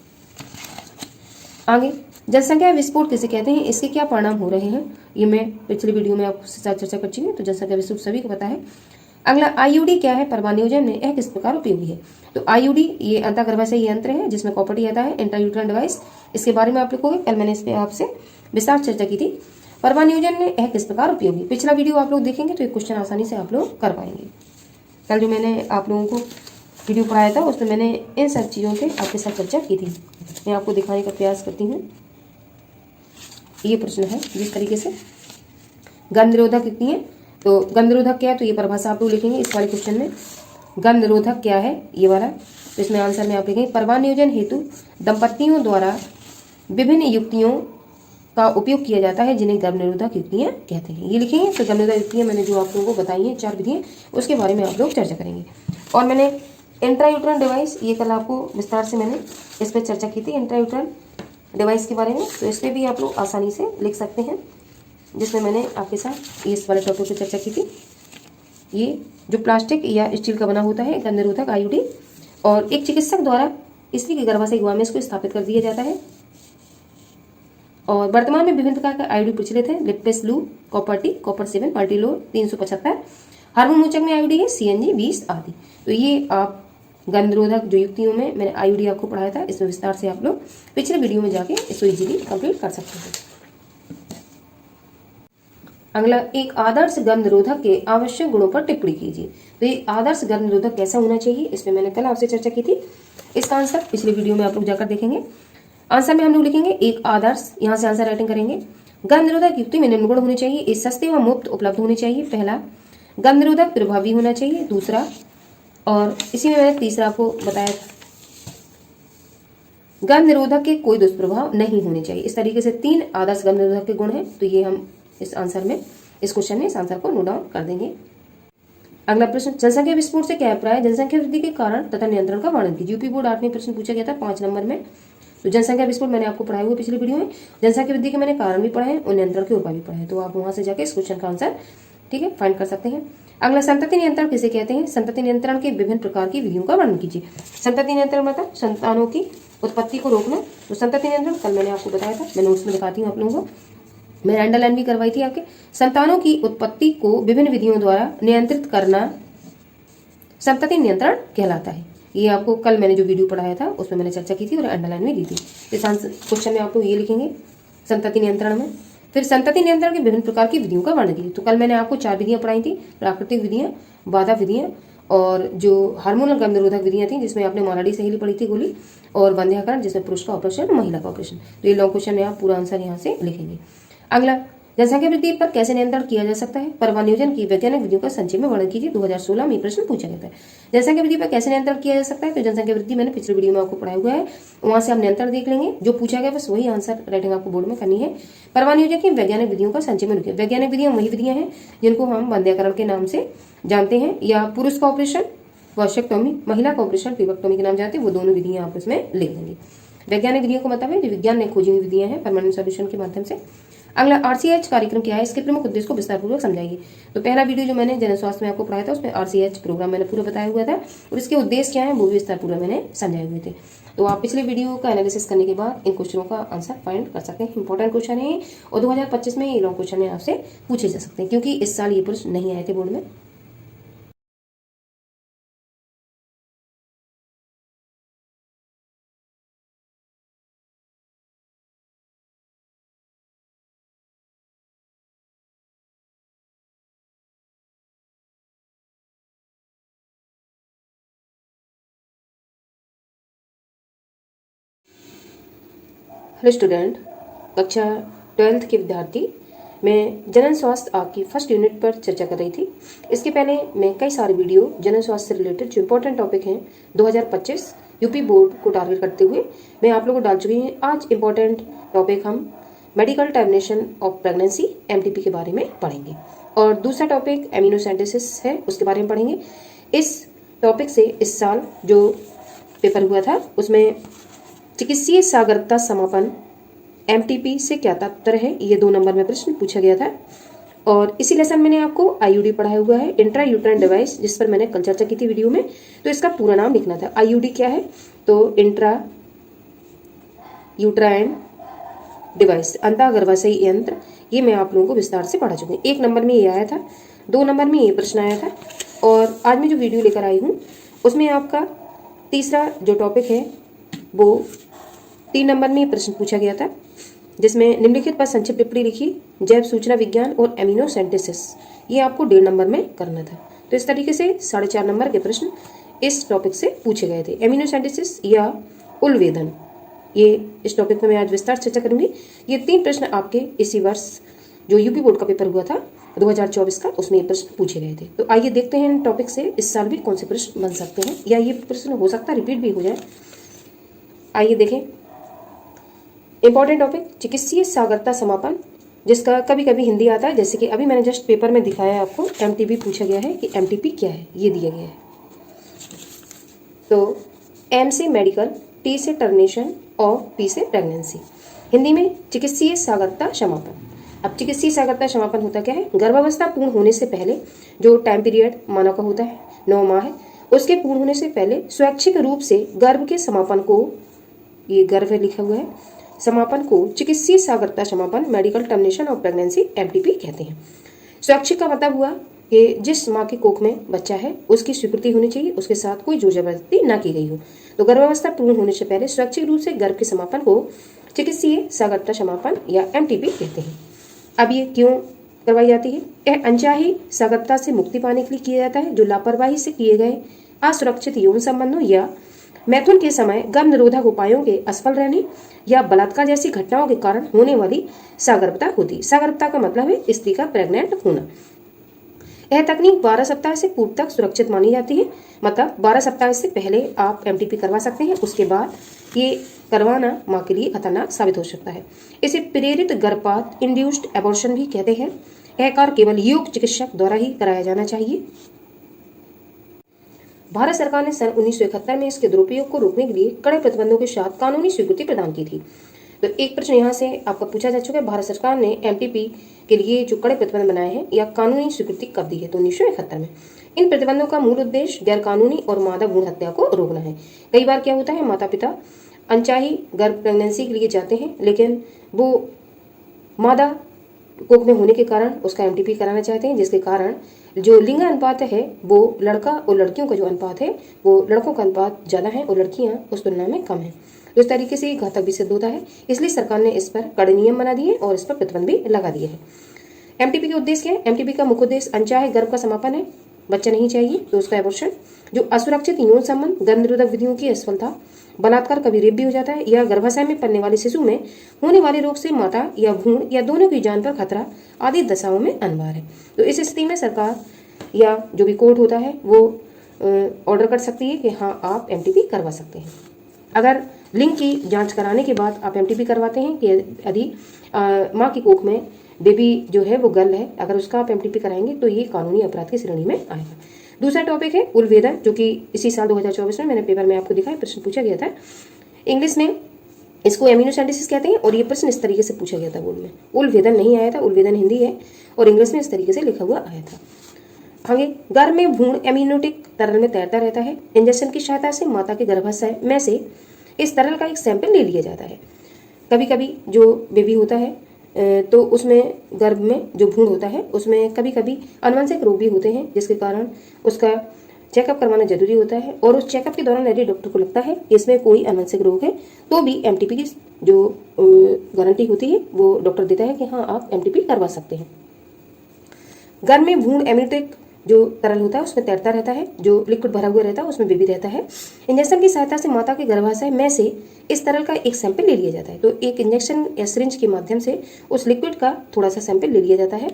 S1: आगे, जनसंख्या विस्फोट किसे कहते हैं? इसके क्या परिणाम हो रहे हैं? ये मैं पिछले वीडियो में आपके साथ चर्चा कर चुकी हूँ, तो जनसंख्या विस्फोट सभी को पता है। अगला, आईयूडी क्या है? परमाणु नियोजन में यह किस प्रकार उपयोगी है? तो आईयूडी ये अंतःगर्भाशयी यंत्र है जिसमें कॉपर दिया जाता है, इंट्रायूट्राइन डिवाइस। इसके बारे में आप लिखोगे, कल मैंने इस पे आपसे विस्तार चर्चा की थी। परमाणु नियोजन में यह किस प्रकार उपयोगी? पिछला वीडियो आप लोग देखेंगे तो ये क्वेश्चन आसानी से आप लोग कर पाएंगे। कल जो मैंने आप लोगों को वीडियो पढ़ाया था उसमें मैंने इन सब चीज़ों पे आपके साथ चर्चा की थी। मैं आपको दिखाने का प्रयास करती हूँ। ये प्रश्न है जिस तरीके से गर्भ निरोधक कितनी है, तो गर्भ निरोधक क्या है? तो ये परिभाषा आप लोग लिखेंगे इस वाले क्वेश्चन में। गर्भ निरोधक क्या है ये वाला, तो इसमें आंसर में आप लिखेंगे परमाणु नियोजन हेतु दंपतियों द्वारा विभिन्न युक्तियों का उपयोग किया जाता है जिन्हें गर्भ निरोधक युक्तियां कहते हैं। ये लिखेंगे। तो गर्भ निरोधक युक्तियां मैंने जो आप लोगों को बताई हैं 4 विधियां, उसके बारे में आप लोग चर्चा करेंगे। और मैंने इंट्रायूट्राइन डिवाइस, ये कल आपको विस्तार से मैंने इस पर चर्चा की थी इंट्रायूट्राइन डिवाइस के बारे में, तो इस पर भी आप लोग आसानी से लिख सकते हैं, जिसमें मैंने आपके साथ इस वाले टॉपिक पर चर्चा की थी। ये जो प्लास्टिक या स्टील का बना होता है गर्भ निरोधक आईयूडी, और एक चिकित्सक द्वारा स्त्री के गर्भाशय गुहा में इसको स्थापित कर दिया जाता है। और वर्तमान में विभिन्न प्रकार का आईयूडी प्रचलित है। लिप्टेस लू, कॉपर टी, कॉपर 7, मल्टीलोर 375, हार्मोन मोचक में आईयूडी है CNG 20 आदि। तो ये आप गर्भ निरोधक जो युक्तियों में मैंने आईयूडी आपको पढ़ाया था, इसमें विस्तार से आप लोग पिछले वीडियो में जाके इसको इजीली कंप्लीट कर सकते हैं। अगला, एक आदर्श गर्भ निरोधक के आवश्यक गुणों पर टिप्पणी कीजिए। तो ये आदर्श गर्भ निरोधक कैसा होना चाहिए, इसमें मैंने कल आपसे चर्चा की थी। इसका आंसर पिछले वीडियो में आप लोग जाकर देखेंगे। आंसर में हम लोग लिखेंगे एक आदर्श, यहाँ से आंसर राइटिंग करेंगे। गर्भ निरोधक युक्ति में निम्न गुण होने चाहिए। ये सस्ते व मुफ्त उपलब्ध होने चाहिए। पहला, गर्भ निरोधक प्रभावी होना चाहिए। दूसरा, और इसी में मैंने तीसरा आपको बताया था, गर्भ निरोधक के कोई दुष्प्रभाव नहीं होने चाहिए। इस तरीके से 3 आदर्श गर्भ निरोधक के गुण हैं। तो ये हम इस आंसर में, इस क्वेश्चन में इस आंसर को नोट डाउन कर देंगे। अगला प्रश्न, जनसंख्या विस्फोट से क्या अभिप्राय? जनसंख्या वृद्धि के कारण तथा नियंत्रण का वर्णन कीजिए। यूपी बोर्ड 8वें प्रश्न पूछा गया था 5 नंबर में। तो जनसंख्या विस्फोट मैंने आपको पढ़ाया हुआ पिछली वीडियो में। जनसंख्या वृद्धि के मैंने कारण भी पढ़ाए हैं और नियंत्रण के उपाय भी पढ़ाए हैं, तो आप वहां से जाके इस क्वेश्चन का आंसर ठीक है फाइंड कर सकते हैं। अगला, संतति नियंत्रण किसे कहते हैं? संतति नियंत्रण के विभिन्न प्रकार की विधियों का वर्णन कीजिए। संतति नियंत्रण मतलब संतानों की उत्पत्ति को रोकना। तो संतति नियंत्रण कल मैंने आपको बताया था, मैं नोट्स में दिखाती हूँ आप लोगों को, मैंने अंडरलाइन भी करवाई थी आपके। संतानों की उत्पत्ति को विभिन्न विधियों द्वारा नियंत्रित करना संतति नियंत्रण कहलाता है। ये आपको कल मैंने जो वीडियो पढ़ाया था उसमें मैंने चर्चा की थी और अंडरलाइन में दी थी। इस क्वेश्चन में आप लोग ये लिखेंगे संतति नियंत्रण में। फिर संतति नियंत्रण के विभिन्न प्रकार की विधियों का वर्णन कीजिए। तो कल मैंने आपको 4 विधियां पढ़ाई थी, प्राकृतिक विधियां, बाधा विधियां और जो हार्मोनल गर्भ निरोधक विधियां थी, जिसमें आपने मोनाडी सहेली पढ़ी थी गोली, और वंध्याकरण जिसमें पुरुष का ऑपरेशन, महिला का ऑपरेशन। तो ये लॉन्ग क्वेश्चन में आप पूरा आंसर यहाँ से लिखेंगे। अगला, जनसंख्या वृद्धि पर कैसे नियंत्रण किया जा सकता है? परमाणु नियोजन की वैज्ञानिक विधियों का संक्षेप में वर्णन कीजिए। 2016 में प्रश्न पूछा गया था। जनसंख्या वृद्धि पर कैसे नियंत्रण किया जा सकता है? तो जनसंख्या वृद्धि मैंने पिछले वीडियो में आपको पढ़ाया हुआ है, वहां से आप नियंत्रण देख लेंगे। जो पूछा गया बस वही आंसर राइटिंग आपको बोर्ड में करनी है। परमाणु नियोजन की वैज्ञानिक विधियों का संक्षेप में लिखिए। वैज्ञानिक विधियां वही विधियां हैं जिनको हम वंध्याकरण के नाम से जानते हैं, या पुरुष का ऑपरेशन वॉशेक्टोमी, महिला का ऑपरेशन पीवक्टोमी के नाम जानते हैं, वो दोनों विधियां आप इसमें लिख देंगे। वैज्ञानिक विधियों का मतलब है जो विज्ञान ने खोजी हुई विधियां हैं परमानेंट सॉल्यूशन के माध्यम से। अगला, RCH कार्यक्रम क्या है? इसके प्रमुख उद्देश्य को विस्तारपूर्वक समझाइए। तो पहला वीडियो जो मैंने जन स्वास्थ्य में आपको पढ़ाया था उसमें RCH प्रोग्राम मैंने पूरा बताया हुआ था और इसके उद्देश्य क्या है वो भी विस्तारपूर्वक मैंने समझाए हुए थे। तो आप पिछले वीडियो का एनालिसिस करने के बाद इन क्वेश्चनों का आंसर फाइंड कर सकते हैं। इंपॉर्टेंट क्वेश्चन है और 2025 में ये लॉन्ग क्वेश्चन आपसे पूछे जा सकते हैं, क्योंकि इस साल ये प्रश्न नहीं आए थे बोर्ड में। हेलो स्टूडेंट, कक्षा 12th के विद्यार्थी। मैं जनन स्वास्थ्य आपकी फर्स्ट यूनिट पर चर्चा कर रही थी। इसके पहले मैं कई सारे वीडियो जनन स्वास्थ्य से रिलेटेड जो इंपॉर्टेंट टॉपिक हैं 2025 यूपी बोर्ड को टारगेट करते हुए मैं आप लोगों को डाल चुकी हूँ। आज इंपॉर्टेंट टॉपिक हम medical termination of pregnancy MTP के बारे में पढ़ेंगे और दूसरा टॉपिक एमिनोसेंटेसिस है, उसके बारे में पढ़ेंगे। इस टॉपिक से इस साल जो पेपर हुआ था उसमें चिकित्सीय सागरता समापन एमटीपी से क्या तात्पर्य है, ये 2 नंबर में प्रश्न पूछा गया था। और इसी लेसन मैंने आपको आईयूडी पढ़ाया हुआ है, इंट्रा यूट्राइन डिवाइस, जिस पर मैंने कल चर्चा की थी वीडियो में। तो इसका पूरा नाम लिखना था। आईयूडी क्या है, तो इंट्रा यूट्राइन डिवाइस, अंतःगर्भाशयी यंत्र। ये मैं आप लोगों को विस्तार से पढ़ा चुकी हूँ। 1 नंबर में ये आया था, 2 नंबर में ये प्रश्न आया था और आज मैं जो वीडियो लेकर आई हूँ उसमें आपका तीसरा जो टॉपिक है वो 3 नंबर में ये प्रश्न पूछा गया था, जिसमें निम्नलिखित पर संक्षिप्त टिप्पणी लिखी, जैव सूचना विज्ञान और एमिनोसेंटेसिस। ये आपको 1.5 नंबर में करना था। तो इस तरीके से 4.5 नंबर के प्रश्न इस टॉपिक से पूछे गए थे। एमिनोसेंटेसिस या उलवेदन, ये इस टॉपिक में मैं आज विस्तार चर्चा करूंगी। ये 3 प्रश्न आपके इसी वर्ष जो यूपी बोर्ड का पेपर हुआ था 2024 का, उसमें ये प्रश्न पूछे गए थे। तो आइए देखते हैं इन टॉपिक से इस साल भी कौन से प्रश्न बन सकते हैं या ये प्रश्न हो सकता है रिपीट भी हो जाए। आइए देखें इंपॉर्टेंट टॉपिक चिकित्सीय सागरता समापन, जिसका कभी कभी हिंदी आता है, जैसे कि अभी मैंने जस्ट पेपर में दिखाया है आपको। एमटीपी पूछा गया है कि एमटीपी क्या है, ये दिया गया है। तो एम से मेडिकल, टी से टर्मिनेशन और पी से प्रेगनेंसी। हिंदी में चिकित्सीय सागरता समापन। अब चिकित्सीय सागरता समापन होता क्या है, गर्भावस्था पूर्ण होने से पहले जो टाइम पीरियड मानव का होता है 9 माह है, उसके पूर्ण होने से पहले स्वैच्छिक रूप से गर्भ के समापन को, ये गर्भ लिखा हुआ है, समापन को चिकित्सीय सागरता समापन medical termination of pregnancy MTP कहते हैं। स्वैच्छिक का मतलब हुआ कि जिस माँ की कोख में बच्चा है उसकी स्वीकृति होनी चाहिए, उसके साथ कोई जोर जबरदस्ती ना की गई हो। तो गर्भावस्था पूर्ण होने से पहले स्वैच्छिक रूप से गर्भ के समापन को चिकित्सीय सागरता समापन या एमटीपी कहते हैं। अब ये क्यों करवाई जाती है, यह अनचाही सागरता से मुक्ति पाने के लिए किया जाता है, जो लापरवाही से किए गए असुरक्षित यौन संबंधों या मैथुन के समय गर्भ निरोधक उपायों के असफल रहने या बलात्कार जैसी घटनाओं के कारण होने वाली सागर्भता होती। सागर्भता का मतलब है स्त्री का प्रेग्नेंट होना। यह तकनीक 12 सप्ताह से पूर्व तक सुरक्षित मानी जाती है, मतलब 12 सप्ताह से पहले आप एमटीपी करवा सकते हैं, उसके बाद ये करवाना माँ के लिए खतरनाक साबित हो सकता है। इसे प्रेरित गर्भपात, इंड्यूस्ड एबॉर्शन भी कहते हैं। यह कार्य केवल योग्य चिकित्सक द्वारा ही कराया जाना चाहिए। भारत सरकार ने सन 1971 में इसके दुरुपयोग को रोकने के लिए कड़े प्रतिबंधों के साथ कानूनी स्वीकृति प्रदान की थी। तो एक प्रश्न यहाँ से आपका पूछा जा चुका है, भारत सरकार ने एमटीपी के लिए जो कड़े प्रतिबंध बनाए हैं या कानूनी स्वीकृति कब दी है, तो 1971 में। इन प्रतिबंधों का मूल उद्देश्य गैर कानूनी और मादा भ्रूण हत्या को रोकना है। कई बार क्या होता है, माता पिता अनचाही गर्भ प्रेगनेंसी के लिए जाते हैं, लेकिन वो मादा कोख में होने के कारण उसका एमटीपी कराना चाहते हैं, जिसके कारण जो लिंग अनुपात है वो लड़का और लड़कियों का जो अनुपात है वो लड़कों का अनुपात ज़्यादा है और लड़कियां उस तुलना में कम है। तो इस तरीके से घातक भी सिद्ध होता है, इसलिए सरकार ने इस पर कड़े नियम बना दिए और इस पर प्रतिबंध भी लगा दिए हैं। एमटीपी के उद्देश्य क्या है, एमटीपी का मुख्य उद्देश्य अनचाहे गर्भ का समापन है, बच्चा नहीं चाहिए तो उसका एबॉर्शन, जो असुरक्षित यौन संबंध, गर्भ निरोधक विधियों की असफलता, बलात्कार, कभी रेप भी हो जाता है, या गर्भाशय में पलने वाले शिशु में होने वाले रोग से माता या भ्रूण या दोनों की जान पर खतरा आदि दशाओं में अनिवार्य है। तो इस स्थिति में सरकार या जो भी कोर्ट होता है वो ऑर्डर कर सकती है कि हाँ आप एमटीपी करवा सकते हैं। अगर लिंग की जांच कराने के बाद आप एमटीपी करवाते हैं कि यदि माँ की कोख में बेबी जो है वो गर्ल है, अगर उसका आप एमटीपी कराएंगे तो ये कानूनी अपराध की श्रेणी में आएगा। दूसरा टॉपिक है उलवेदन, जो कि इसी साल 2024 में मैंने पेपर में आपको दिखाया, प्रश्न पूछा गया था। इंग्लिश में इसको एमिनोसेंटेसिस कहते हैं और ये प्रश्न इस तरीके से पूछा गया था बोर्ड में। उलवेदन नहीं आया था, उलवेदन हिंदी है और इंग्लिश में इस तरीके से लिखा हुआ आया था। आगे, गर्भ में भ्रूण एमिनोटिक तरल में तैरता रहता है। इंजेक्शन की सहायता से माता के गर्भाशय में से इस तरल का एक सैंपल ले लिया जाता है। कभी कभी जो बेबी होता है तो उसमें गर्भ में जो भ्रूण होता है उसमें कभी कभी अनुवांशिक रोग भी होते हैं, जिसके कारण उसका चेकअप करवाना जरूरी होता है। और उस चेकअप के दौरान यदि डॉक्टर को लगता है कि इसमें कोई अनुवांशिक रोग है तो भी एमटीपी की जो गारंटी होती है वो डॉक्टर देता है कि हाँ आप एमटीपी करवा सकते हैं। गर्भ में भ्रूण एमिनोटिक जो तरल होता है उसमें तैरता रहता है, जो लिक्विड भरा हुआ रहता है उसमें बेबी रहता है। इंजेक्शन की सहायता से माता के गर्भाशय में से इस तरल का एक सैंपल ले लिया जाता है। तो एक इंजेक्शन या सिरिंज के माध्यम से उस लिक्विड का थोड़ा सा सैंपल ले लिया जाता है।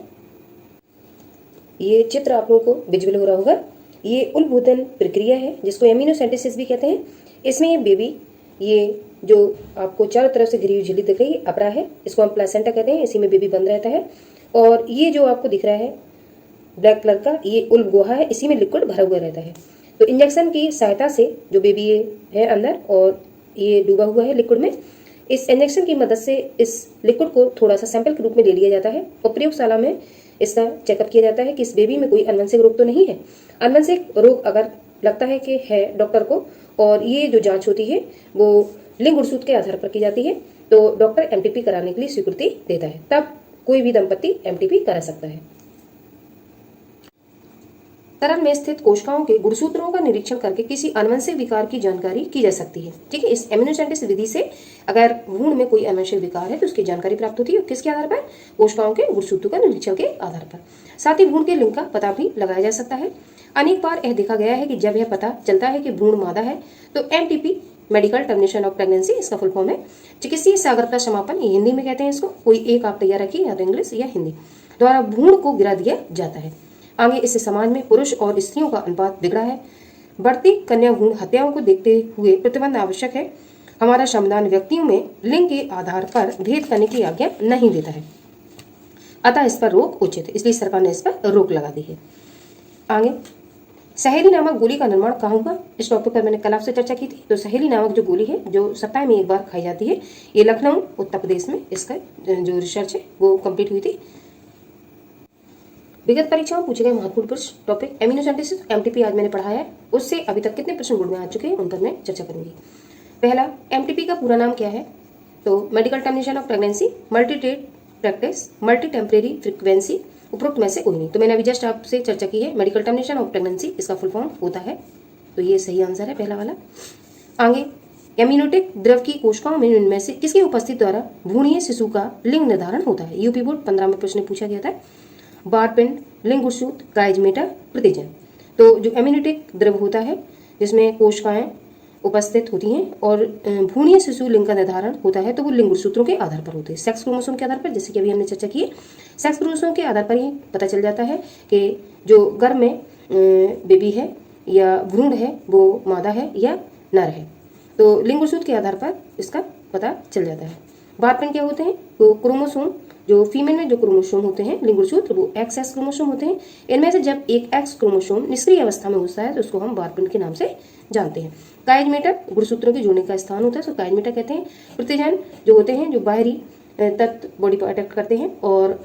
S1: ये चित्र आप लोगों को विजुअल हो रहा होगा। ये उलभूतन प्रक्रिया है जिसको एमिनोसेंटेसिस भी कहते हैं। इसमें ये बेबी, ये जो आपको चारों तरफ से घिरी हुई झिल्ली दिख रही है अपरा है, इसको हम प्लेसेंटा कहते हैं। इसी में बेबी बंद रहता है। और ये जो आपको दिख रहा है ब्लैक कलर का, ये उल्ब गुहा है, इसी में लिक्विड भरा हुआ रहता है। तो इंजेक्शन की सहायता से जो बेबी ये है अंदर और ये डूबा हुआ है लिक्विड में, इस इंजेक्शन की मदद से इस लिक्विड को थोड़ा सा सैंपल के रूप में ले लिया जाता है और प्रयोगशाला में इसका चेकअप किया जाता है कि इस बेबी में कोई अनुवंशिक रोग तो नहीं है। अनुवंशिक रोग अगर लगता है कि है डॉक्टर को, और ये जो जांच होती है वो लिंग गुणसूत्र के आधार पर की जाती है, तो डॉक्टर एमटीपी कराने के लिए स्वीकृति देता है। तब कोई भी दंपति एमटीपी करा सकता है। तरल में स्थित कोशिकाओं के गुणसूत्रों का निरीक्षण करके किसी अनुवंशिक विकार की जानकारी की जा सकती है। ठीक है, इस एमिनोसेंटेसिस विधि से अगर भ्रूण में कोई अनुवंशिक विकार है तो उसकी जानकारी प्राप्त होती है। किसके आधार पर? कोशिकाओं के गुणसूत्रों का निरीक्षण के आधार पर। साथ ही भ्रूण के लिंग का पता भी लगाया जा सकता है। अनेक बार यह देखा गया है कि जब यह पता चलता है कि भ्रूण मादा है तो MTP, medical termination of pregnancy, इसका फुल फॉर्म है। चिकित्सीय सागरता समापन, ये हिंदी में कहते हैं इसको। कोई एक आप तैयार रखिए, या तो इंग्लिश या हिंदी, द्वारा भ्रूण को गिरा दिया जाता है। आगे इससे समाज में पुरुष और स्त्रियों का अनुपात बिगड़ा है। बढ़ती कन्या भ्रूण हत्याओं को देखते हुए प्रतिबंध आवश्यक है। हमारा संविधान व्यक्तियों में लिंग के आधार पर भेद करने की आज्ञा नहीं देता है, अतः इस पर रोक उचित है, इसलिए सरकार ने इस पर रोक लगा दी है। आगे सहेली नामक गोली का निर्माण कहाँ हुआ? इस टॉपिक पर मैंने कल आपसे चर्चा की थी। तो सहेली नामक जो गोली है जो सप्ताह में एक बार खाई जाती है, ये लखनऊ उत्तर प्रदेश में इसका जो रिसर्च है वो कंप्लीट हुई थी। विगत परीक्षाओं पूछे गए महत्वपूर्ण प्रश्न टॉपिक एमिनोसेंटेसिस, एमटीपी आज मैंने पढ़ाया है। उससे अभी तक कितने प्रश्न बोर्ड में आ चुके हैं उन पर मैं चर्चा करूंगी। पहला, एमटीपी का पूरा नाम क्या है? तो medical termination of pregnancy, multi trade practice, multi temporary frequency, उपरोक्त में से कोई नहीं। तो मैंने अभी जस्ट आपसे चर्चा की है, मेडिकल टर्मिनेशन ऑफ प्रेगनेंसी इसका फुल फॉर्म होता है। तो ये सही आंसर है पहला वाला। आगे, एमिनोटिक द्रव की कोशिकाओं में इनमें से किसकी उपस्थिति द्वारा भ्रूणीय शिशु का लिंग निर्धारण होता है? यूपी बोर्ड 15 में प्रश्न पूछा गया था। बारपिंड, लिंग गुणसूत्र, गाइजमेटर, प्रतिजन। तो जो एमिनोटिक द्रव होता है जिसमें कोशिकाएं उपस्थित होती हैं और भ्रूणीय शिशु लिंग का निर्धारण होता है, तो वो लिंग गुणसूत्रों के आधार पर होते हैं, सेक्स क्रोमोसोम के आधार पर, जैसे कि अभी हमने चर्चा की है। सेक्स क्रोमोसोम के आधार पर ही पता चल जाता है कि जो गर्भ में बेबी है या भ्रूण है वो मादा है या नर है। तो लिंग गुणसूत्र के आधार पर इसका पता चल जाता है। बारपिंड क्या होते हैं? तो क्रोमोसोम, जो फीमेल में जो क्रोमोसोम होते हैं लिंग गुणसूत्र, वो एक्स क्रोमोसोम होते हैं। इनमें से जब एक एक्स क्रोमोसोम निष्क्रिय अवस्था में होता है तो उसको हम बारपिंड के नाम से जानते हैं। काइजमेटर गुणसूत्रों के जुड़ने का स्थान होता है, तो काइजमेटर कहते हैं। प्रतिजन जो होते हैं जो बाहरी तत्व बॉडी पर अटैक करते हैं, और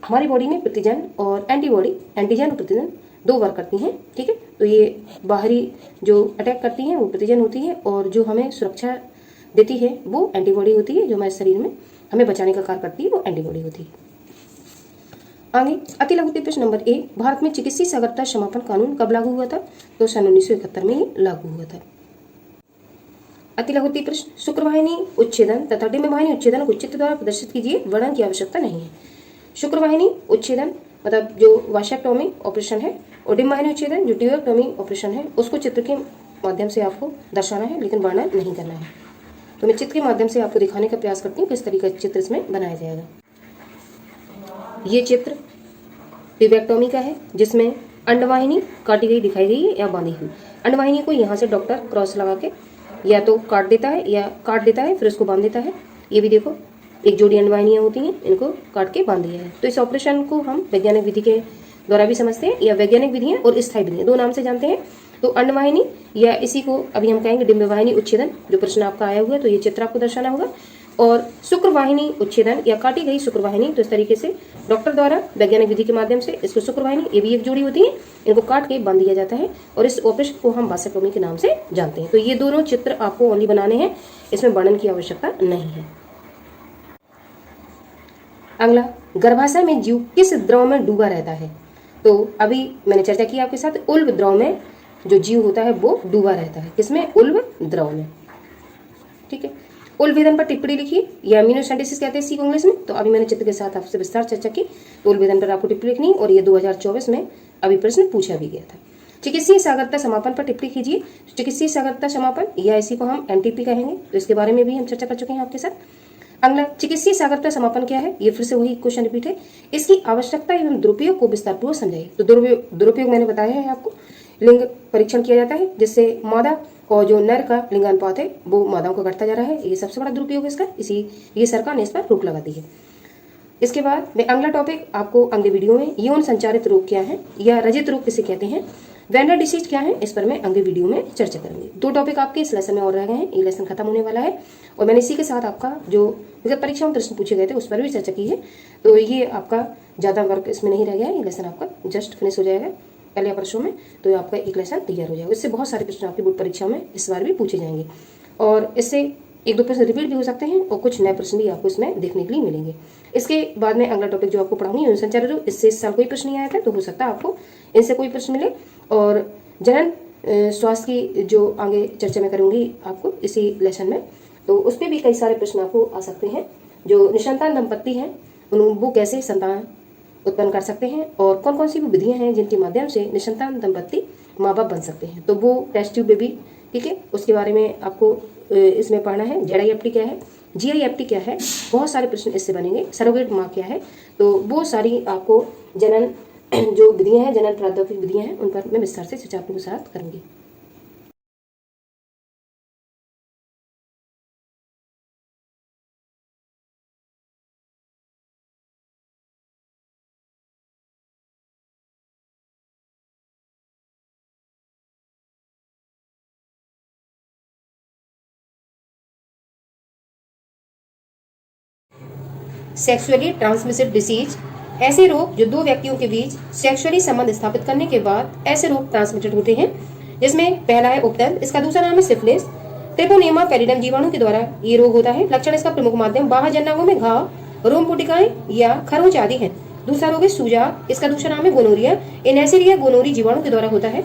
S1: हमारी बॉडी में प्रतिजन और एंटीबॉडी, एंटीजन और प्रतिजन दो वर्क करती हैं। ठीक है, तो ये बाहरी जो अटैक करती हैं वो प्रतिजन होती है, और जो हमें सुरक्षा देती है वो एंटीबॉडी होती है, जो हमारे शरीर में हमें बचाने का कार्य करती है वो एंटीबॉडी होती है। आगे अति लघु प्रश्न नंबर ए, भारत में चिकित्सीय सागरता समापन कानून कब लागू हुआ था? तो सन 1971 में ही लागू हुआ था। अति लघु प्रश्न, शुक्रवाहिनी उच्छेदन तथा डिम्बवाहिनी उच्छेदन को चित्र द्वारा प्रदर्शित कीजिए, वर्णन की आवश्यकता नहीं है। शुक्रवाहिनी उच्छेदन मतलब जो वाशेक्टोमी ऑपरेशन है, और डिम्बवाहिनी उच्छेदन जो ट्यूबेक्टोमी ऑपरेशन है, उसको चित्र के माध्यम से आपको दर्शाना है, लेकिन वर्णन नहीं करना है। तो मैं चित्र के माध्यम से आपको दिखाने का प्रयास करती हूँ किस तरीके का चित्र इसमें बनाया जाएगा। ये चित्र ट्यूबेक्टोमी का है जिसमें अंडवाहिनी काटी गई दिखाई गई है या बांधी हुई। अंडवाहिनी को यहाँ से डॉक्टर क्रॉस लगा के या तो काट देता है फिर उसको बांध देता है। ये भी देखो, एक जोड़ी अंडवाहिनियाँ होती हैं, इनको काट के बांध दिया है। तो इस ऑपरेशन को हम वैज्ञानिक विधि के द्वारा भी समझते हैं, या वैज्ञानिक विधियाँ और स्थायी विधियाँ दो नाम से जानते हैं। तो अंडवाहिनी या इसी को अभी हम कहेंगे डिम्बवाहिनी उच्छेदन, जो प्रश्न आपका आया हुआ है, तो ये चित्र आपको दर्शाना होगा। और शुक्रवाहिनी उच्छेदन या काटी गई शुक्रवाहिनी, तो इस तरीके से डॉक्टर द्वारा वैज्ञानिक विधि के माध्यम से इसको शुक्रवाहिनी, ये भी एक जोड़ी होती है, इनको काट के बांध दिया जाता है, और इस ऑपरेशन को हम वासेक्टोमी के नाम से जानते हैं। तो ये दोनों चित्र आपको ओनली बनाने हैं, इसमें वर्णन की आवश्यकता नहीं है। अगला, गर्भाशय में जीव किस द्रव में डूबा रहता है? तो अभी मैंने चर्चा की आपके साथ, उल्ब द्रव में जो जीव होता है वो डूबा रहता है। किसमें? उल्ब द्रव में। ठीक है, उलभेदन पर टिप्पणी लिखिए, या इम्यूनोसेंटेसिस कहते हैं इसी को इंग्लिश में। तो अभी मैंने चित्र के साथ आपसे विस्तार चर्चा की। तो उलभेदन पर आपको टिप्पणी लिखनी, और ये 2024 में अभी प्रश्न पूछा भी गया था। चिकित्सीय सागरता समापन पर टिप्पणी कीजिए। चिकित्सीय सागरता समापन, या इसी को हम एनटीपी कहेंगे, तो इसके बारे में भी हम चर्चा कर चुके हैं आपके साथ। अगला, चिकित्सीय सागरता समापन क्या है, ये फिर से वही क्वेश्चन रिपीट है। इसकी आवश्यकता एवं दुरुपयोग को विस्तारपूर्वक समझाइए। तो दुरुपयोग मैंने बताया है आपको, लिंग परीक्षण किया जाता है जिससे मादा और जो नर का लिंगानुपात है वो मादाओं का घटता जा रहा है, ये सबसे बड़ा दुरुपयोग है इसका, ये सरकार ने इस पर रोक लगा दी है। इसके बाद में अगला टॉपिक आपको अगले वीडियो में यौन संचारित रोग क्या है, या रजित रोग किसे कहते हैं, वेंडर डिसीज क्या है, इस पर मैं अगले वीडियो में चर्चा करूंगी। 2 टॉपिक आपके इस लेसन में और रह गए हैं, ये लेसन खत्म होने वाला है, और मैंने इसी के साथ आपका जो विगत परीक्षा में प्रश्न पूछे गए थे उस पर भी चर्चा की है। तो ये आपका ज्यादा वर्क इसमें नहीं रह गया है, ये लेसन आपका जस्ट फिनिश हो जाएगा कल या परसों में। तो आपका एक लेसन तैयार हो जाएगा। इससे बहुत सारे प्रश्न आपकी बोर्ड परीक्षा में इस बार भी पूछे जाएंगे, और इससे 1-2 प्रश्न रिपीट भी हो सकते हैं, और कुछ नए प्रश्न भी आपको इसमें देखने के लिए मिलेंगे। इसके बाद में अगला टॉपिक जो आपको पढ़ाऊंगी यौन संचार रोग, इससे इस साल कोई प्रश्न नहीं आया था, तो हो सकता है आपको इनसे कोई प्रश्न मिले। और जनन स्वास्थ्य की जो आगे चर्चा मैं करूंगी आपको इसी लेसन में, तो उसमें भी कई सारे प्रश्न आपको आ सकते हैं। जो निसंतान दंपत्ति हैं वो कैसे संतान उत्पन्न कर सकते हैं, और कौन कौन सी वो विधियां हैं जिनके माध्यम से निसंतान दंपत्ति माँ बाप बन सकते हैं। तो वो टेस्ट ट्यूब बेबी, ठीक है, उसके बारे में आपको इसमें पढ़ना है। ZIFT क्या है, GIFT क्या है, बहुत सारे प्रश्न इससे बनेंगे। सरोगेट माँ क्या है, तो वो सारी आपको जनन जो विधियां हैं, जनन प्रौद्योगिकी विधियां हैं, उन पर मैं विस्तार से चर्चा आपके साथ करूंगी। सेक्सुअली ट्रांसमिटेड डिसीज, ऐसे रोग जो 2 व्यक्तियों के बीच सेक्सुअली संबंध स्थापित करने के बाद ऐसे रोग ट्रांसमिटेड होते हैं, जिसमें पहला है उपदंत, इसका दूसरा नाम है सिफिलिस। ट्रिपोनेमा पैलिडम जीवाणु के द्वारा ये रोग होता है। लक्षण इसका प्रमुख माध्यम बाह्य जननांगों में घाव, रोम पुटिकाएं या खरोंच आदि है। दूसरा रोग है सूजा, इसका दूसरा नाम है गोनोरिया, नेसेरिया गोनोरी जीवाणु के द्वारा होता है।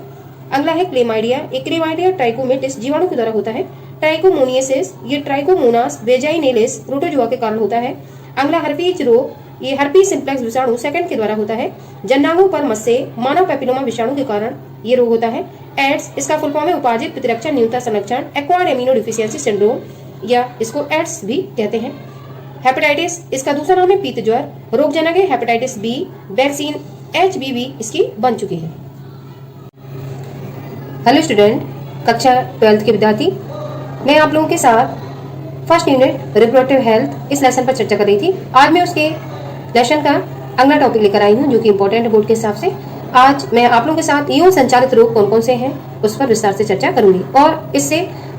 S1: अगला है क्लेमाइडिया, क्लेमाइडिया ट्राइकोमेटिस जीवाणु के द्वारा होता है। ट्राइकोमोनियसिस, ये ट्राइकोमोनास वेजाइनेलिस प्रोटोजोआ के कारण होता है। अगला हर्पीज रोग, ये हर्पीज सिम्प्लेक्स विषाणु सेकंड के द्वारा होता है। जननांगों पर मस्से मानव पेपिलोमा विषाणु के कारण ये रोग होता है। एड्स, इसका फुल फॉर्म है उपार्जित प्रतिरक्षा न्यूनता संरक्षण एक्वायर्ड इम्यूनो डिफिशियंसी सिंड्रोम, या इसको एड्स भी कहते हैं। हेपेटाइटिस, इसका दूसरा नाम है पीत ज्वर, रोगजनक है हेपेटाइटिस बी, वैक्सीन HBV इसकी बन चुकी है। हेलो स्टूडेंट, कक्षा 12th के विद्यार्थी, मैं आप लोगों के साथ फर्स्ट यूनिट रिप्रोडक्टिव हेल्थ इस लेसन पर चर्चा कर रही थी। आज मैं उसके लेसन का अगला टॉपिक लेकर आई हूँ जो कि इम्पोर्टेंट है बोर्ड के हिसाब से। आज मैं आप लोगों के साथ यौन संचालित रोग कौन कौन से हैं उस पर विस्तार से चर्चा करूंगी, और इससे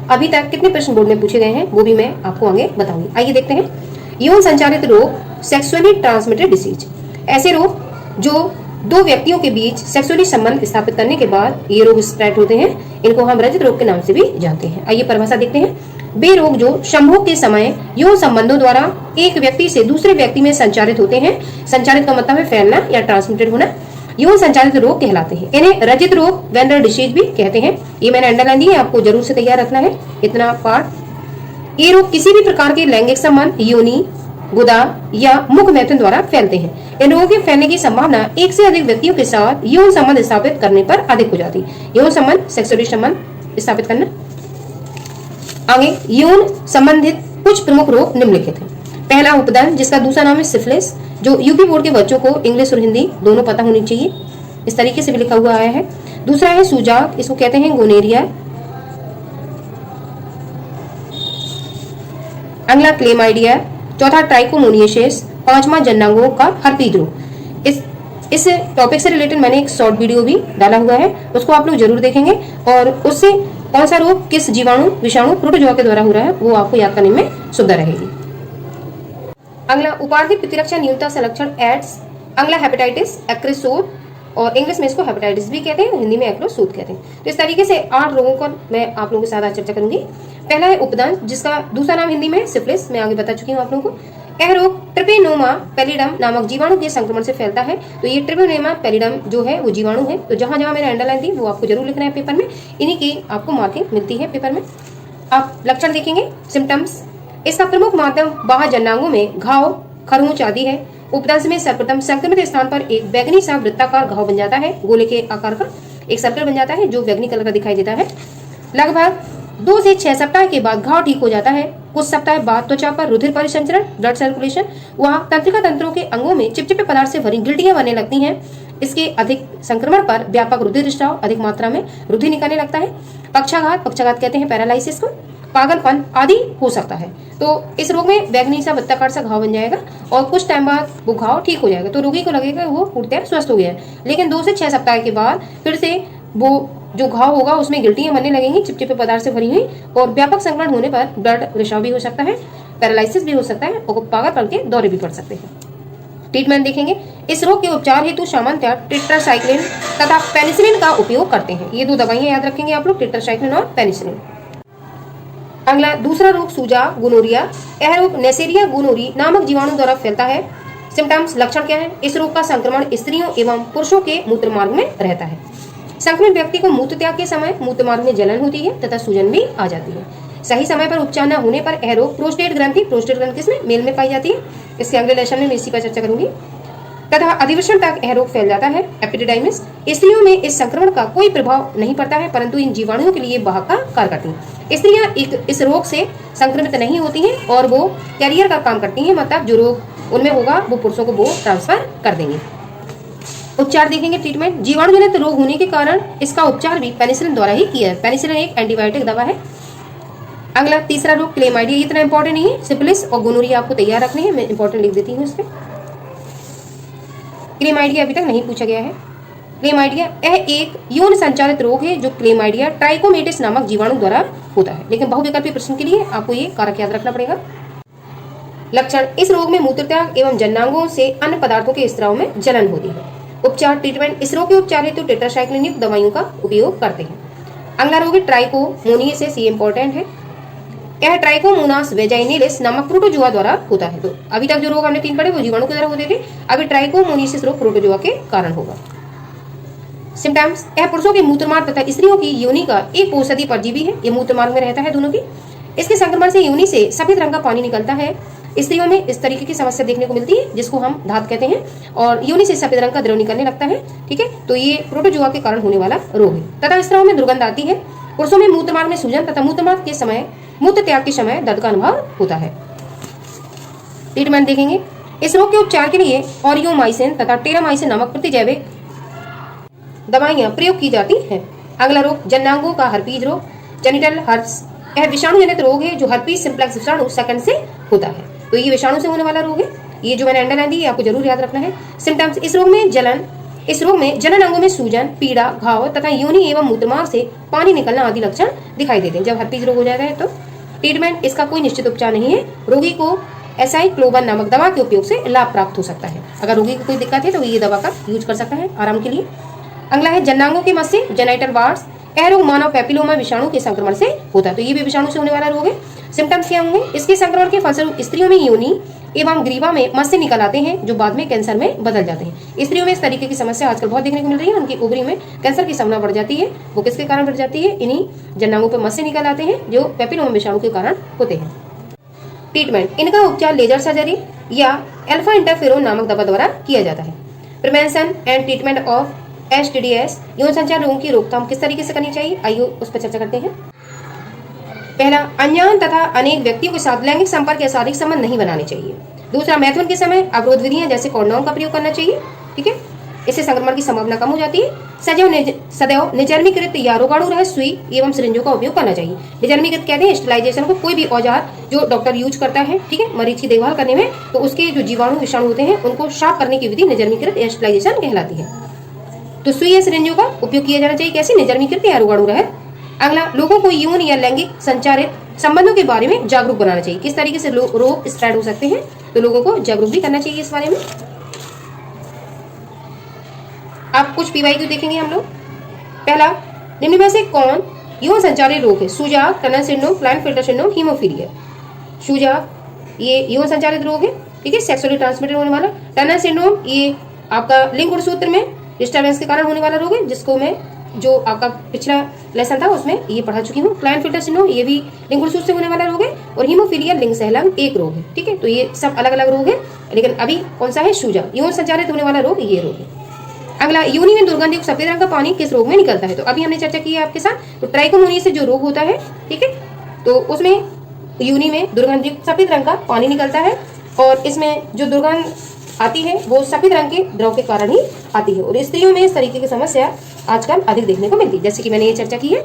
S1: अभी तक कितने प्रश्न बोर्ड में पूछे गए हैं वो भी मैं आपको आगे बताऊंगी। आइए देखते हैं। यौन संचालित रोग, सेक्सुअली ट्रांसमिटेड डिसीज, ऐसे रोग जो 2 व्यक्तियों के बीच सेक्सुअली संबंध स्थापित करने के बाद ये रोग स्प्रेड होते हैं। इनको हम रजत रोग के नाम से भी जानते हैं। आइए परिभाषा देखते हैं। वे रोग जो संभोग के समय यौन संबंधों द्वारा एक व्यक्ति से दूसरे व्यक्ति में संचारित होते हैं, संचारित का मतलब है फैलना या ट्रांसमिटेड होना, यौन संचालित रोग कहलाते हैं। इन्हें रजित रोग, वेंडर डिसीज भी कहते हैं। ये मैंने अंडरलाइन दी है, आपको जरूर से तैयार रखना है इतना पार्ट। ये रोग किसी भी प्रकार के लैंगिक संबंध, योनि, गुदा या मुख मैथुन द्वारा फैलते हैं। इन रोगों के फैलने की संभावना एक से अधिक व्यक्तियों के साथ यौन संबंध स्थापित करने पर अधिक हो जाती है। यौन संबंध, सेक्सुअली संबंध स्थापित करना। आगे यौन संबंधित कुछ प्रमुख रोग निम्नलिखित हैं। पहला उपदंत, जिसका दूसरा नाम है सिफिलिस, जो यूपी बोर्ड के बच्चों को इंग्लिश और हिंदी दोनों पता होनी चाहिए, इस तरीके से भी लिखा हुआ आया है। दूसरा है सूजाक, इसको कहते हैं गोनेरिया। अगला क्लेमाइडिया, चौथा ट्राइकोमोनियसिस, पांचवा जननांगों का हर्पीज रोग। इस टॉपिक से रिलेटेड मैंने एक शॉर्ट वीडियो भी डाला हुआ है, उसको आप लोग जरूर देखेंगे, और उससे कौन सा रोग किस जीवाणु, विषाणु, प्रोटोजोआ के द्वारा हो रहा है वो आपको याद करने में सुविधा रहेगी। अगला उपार्जित प्रतिरक्षा न्यूनता संरक्षण एड्स। अगला हेपेटाइटिस एक्रेसोट, और इंग्लिश में इसको हेपेटाइटिस भी कहते हैं, हिंदी में एक्रोसोट कहते हैं। तो इस तरीके से 8 रोगों पर मैं आप लोगों के साथ आज चर्चा करूंगी। पहला है उपदंत, जिसका दूसरा नाम हिंदी में सिफिलिस, मैं आगे बता चुकी हूँ आप लोगों को। यह रोग ट्रिपेनोमा पैलिडम नामक जीवाणु के संक्रमण से फैलता है। तो ये ट्रिपेनोमा पैलिडम जो है वो जीवाणु है। तो जहां जहां मैंने अंडरलाइन दी वो आपको जरूर लिखना है पेपर में, इन्हीं की आपको मार्किंग मिलती है पेपर में। आप लक्षण देखेंगे, सिम्टम्स। इसका प्रमुख माध्यम बाह्य जननांगों में घाव, खरोंच आदि है। उपदंश में सर्वप्रथम संक्रमित स्थान पर एक बैंगनी सा वृत्ताकार घाव बन जाता है। गोले के आकार का एक सर्कल बन जाता है जो बैंगनी कलर का दिखाई देता है। लगभग 2 से 6 सप्ताह के बाद घाव ठीक हो जाता है। कुछ सप्ताह बाद त्वचा पर रुधिर परिसंचरण, ब्लड सर्कुलेशन, वहाँ तंत्रिका तंत्रों के अंगों में चिपचिपे पदार्थ से भरी गिल्टियां बनने लगती हैं। इसके अधिक संक्रमण पर व्यापक रुधिर स्राव, अधिक मात्रा में रुधिर निकलने लगता है। पक्षाघात कहते हैं पैरालाइसिस को, पागलपन आदि हो सकता है। तो इस रोग में बैंगनी सा वृत्ताकार सा घाव बन जाएगा और कुछ टाइम बाद वो घाव ठीक हो जाएगा। तो रोगी को लगेगा वो पूर्णतः स्वस्थ हो गया है। लेकिन 2 से 6 सप्ताह के बाद फिर से वो जो घाव होगा उसमें गिल्टियां बनने लगेंगी, चिपचिपे पदार्थ से भरी हुई, और व्यापक संक्रमण होने पर ब्लड रिसाव भी हो सकता है, पैरालाइसिस भी हो सकता है और पागलपन के दौरे भी पड़ सकते हैं। ट्रीटमेंट देखेंगे। इस रोग के उपचार हेतु सामान्यतः टेट्रासाइक्लिन तथा पेनिसिलिन का उपयोग करते हैं। ये 2 दवाइयां याद रखेंगे आप लोग, टेट्रासाइक्लिन और पेनिसिलिन। अगला दूसरा रोग सूजा गोनोरिया। यह रोग नेसेरिया गोनोरी नामक जीवाणु द्वारा फैलता है। सिम्टम्स, लक्षण क्या है? इस रोग का संक्रमण स्त्रियों एवं पुरुषों के मूत्र मार्ग में रहता है। संक्रमित व्यक्ति को मूत्र त्याग के समय मूत्र मार्ग में जलन होती है तथा सूजन भी आ जाती है। सही समय पर उपचार न होने पर यह रोग प्रोस्टेट ग्रंथि किसमें? मेल में पाई जाती है। इसके अगले लेसन में मैं इसी पर चर्चा करूंगी। तथा अधिवेशन तक यह रोग फैल जाता है, एपिडिडाइमिस। स्त्रियों में इस संक्रमण का कोई प्रभाव नहीं पड़ता है, परंतु इन जीवाणुओं के लिए वाहक का कार्य करती हैं। स्त्रियां इस रोग से संक्रमित नहीं होती हैं और वो कैरियर का काम करती हैं, मतलब जो रोग उनमें होगा वो पुरुषों को वो ट्रांसफर कर देंगे। उपचार देखेंगे। ट्रीटमेंट, जीवाणु जनित रोग होने के कारण इसका उपचार भी पेनिसिलिन द्वारा ही किया है। पेनिसिलिन एक एंटीबायोटिक दवा है। अगला तीसरा रोग क्लेमाइडिया। इतना इंपॉर्टेंट नहीं है, सिफिलिस और गोनोरिया आपको तैयार रखने हैं, मैं इंपॉर्टेंट लिख देती हूँ इस पे। क्लेमाइडिया अभी तक नहीं पूछा गया है। क्लेमाइडिया यह एक यौन संचालित रोग है जो क्लेमाइडिया ट्राइकोमेटिस नामक जीवाणु द्वारा होता है। लेकिन बहुविकल्पी प्रश्न के लिए आपको ये कारक याद रखना पड़ेगा। लक्षण, इस रोग में मूत्रत्याग एवं जननांगों से अन्य पदार्थों के स्त्राव में जलन होती है। उपचार, ट्रीटमेंट, इस रोग के उपचार हेतु टेट्रासाइक्लिन युक्त दवाइयों का उपयोग करते हैं। अगला रोग है ट्राइकोमोनियासिस। ये इंपॉर्टेंट है। यह ट्राइकोमोनास वेजाइनलिस नामक प्रोटोजोआ द्वारा होता है। तो अभी तक जो रोग हमने 3 पढ़े वो जीवाणु के द्वारा होते थे, अभी ट्राइकोमोनियासिस रोग प्रोटोजोआ के कारण होगा। सिम्टम्स, यह पुरुषों के मूत्रमार्ग तथा स्त्रियों की योनि का एक औषधि परजीवी है। ये मूत्रमार्ग में रहता है दोनों की। इसके संक्रमण से योनि से सफेद रंग का पानी निकलता है। स्त्रियों में इस तरीके की समस्या देखने को मिलती है जिसको हम धात कहते हैं, और योनि से सफेद रंग का द्रव निकलने लगता है। ठीक है, तो ये प्रोटोजोआ के कारण होने वाला रोग है। तथा स्त्राव में दुर्गंध आती है। पुरुषों में मूत्रमार्ग में सूजन तथा मूत्रमार्ग के समय, मूत्र त्याग के समय दर्द का अनुभव होता है। ट्रीटमेंट देखेंगे। इस रोग के उपचार के लिए ऑरियोमाइसिन तथा टेरामाइसिन नामक प्रतिजैविक दवाइयां प्रयोग की जाती हैं। अगला रोग जननांगों का हर्पीज रोग, जेनिटल हर्प्स। यह विषाणु जनित रोग है जो हर्पीज सिम्प्लेक्स विषाणु सेकंड से होता है। तो ये विषाणु से होने वाला रोग है। ये जो मैंने अंडरलाइन दी है आपको जरूर याद रखना है। सिम्टम्स, इस रोग में जनन अंगों में सूजन, पीड़ा, घाव तथा योनि एवं मूत्रमार्ग से पानी निकलना आदि लक्षण दिखाई देते हैं जब हर्पीज रोग हो जाता है। तो ट्रीटमेंट, इसका कोई निश्चित उपचार नहीं है। रोगी को एसाइक्लोवन नामक दवा के उपयोग से लाभ प्राप्त हो सकता है। अगर रोगी को कोई दिक्कत है तो ये दवा का यूज कर सकता है आराम के लिए। अगला है जननांगों के मस्से, जेनिटल वार्ड्स। यह रोग मानव पैपिलोमा विषाणु के संक्रमण से होता है। तो ये भी विषाणु से होने वाला रोग है। सिम्टम्स क्या होंगे? इसके संक्रमण के फलस्वरूप स्त्रियों में योनि एवं ग्रीवा में मस्से निकल आते हैं जो बाद में कैंसर में बदल जाते हैं। स्त्रियों में इस तरीके की समस्या आजकल बहुत देखने को मिल रही है। उनकी ओवरी में कैंसर की संभावना बढ़ जाती है। वो किसके कारण बढ़ जाती है? इन्हीं जननांगों पर मस्से निकल आते हैं जो पैपिलोमा विषाणु के कारण होते हैं। ट्रीटमेंट, इनका उपचार लेजर सर्जरी या अल्फा इंटरफेरोन नामक दवा द्वारा किया जाता है। Prevention and treatment of STDs, यौन संचार रोगों की रोकथाम किस तरीके से करनी चाहिए, आइए उस पर चर्चा करते हैं। पहला, अनजान तथा अनेक व्यक्तियों के साथ लैंगिक संपर्क या शारीरिक संबंध नहीं बनाने चाहिए। दूसरा, मैथुन के समय अवरोध विधियां जैसे कॉन्डोम का प्रयोग करना चाहिए। ठीक है, इससे संक्रमण की संभावना कम हो जाती है। सदैव निजर्मीकृत या रोगाणु रहित सुई एवं सिरिंजों का उपयोग करना चाहिए। निजर्मीकृत कहते हैं स्टरलाइजेशन को, कोई भी औजार जो डॉक्टर यूज करता है, ठीक है, मरीज की देखभाल करने में, तो उसके जो जीवाणु विषाणु होते हैं उनको साफ करने की विधि निजर्मीकृत या स्टरलाइजेशन कहलाती है। तो सुई या सिरिंजों का उपयोग किया जाना चाहिए। कैसे? निजर्मीकृत या रोगाणु रहित। अगला, लोगों को यौन या लैंगिक संचारित संबंधों के बारे में जागरूक बनाना चाहिए। किस तरीके से रोग स्प्रेड हो सकते हैं, तो लोगों को जागरूक भी करना चाहिए इस बारे में। आप कुछ PYQ देखेंगे हम लोग। पहला, निम्न में से कौन यौन संचारित रोग है? सूजाग, टनल सिंड्रोम, क्लाइनफिल्टर सिंड्रोम, हीमोफीलिया। सूजाग ये यौन संचारित रोग है, ठीक है, सेक्सुअली ट्रांसमिटेड होने वाला। टनल सिंड्रोम ये आपका लिंग गुणसूत्र में डिस्टर्बेंस के कारण होने वाला रोग है, जिसको मैं जो आपका पिछला लेसन था उसमें ये पढ़ा चुकी हूँ। क्लाइनफिल्टर सिंड्रोम ये भी लिंगुल सूज से होने वाला रोग है, और हीमोफीलिया लिंग सहलंग एक रोग है। ठीक है, तो ये सब अलग अलग रोग है, लेकिन अभी कौन सा है, सूजा, यौन संचारित होने वाला रोग ये रोग है। अगला, योनि में दुर्गंध युक्त सफेद रंग का पानी किस रोग में निकलता है? तो अभी हमने चर्चा की है आपके साथ। तो ट्राइकोमोनिया से जो रोग होता है, ठीक है, तो उसमें योनि में दुर्गंध युक्त सफेद रंग का पानी निकलता है, और इसमें जो दुर्गंध आती है वो सफेद रंग के द्रव के कारण ही आती है, और स्त्रियों में इस तरीके की समस्या आजकल अधिक देखने को मिलती है, जैसे कि मैंने ये चर्चा की है।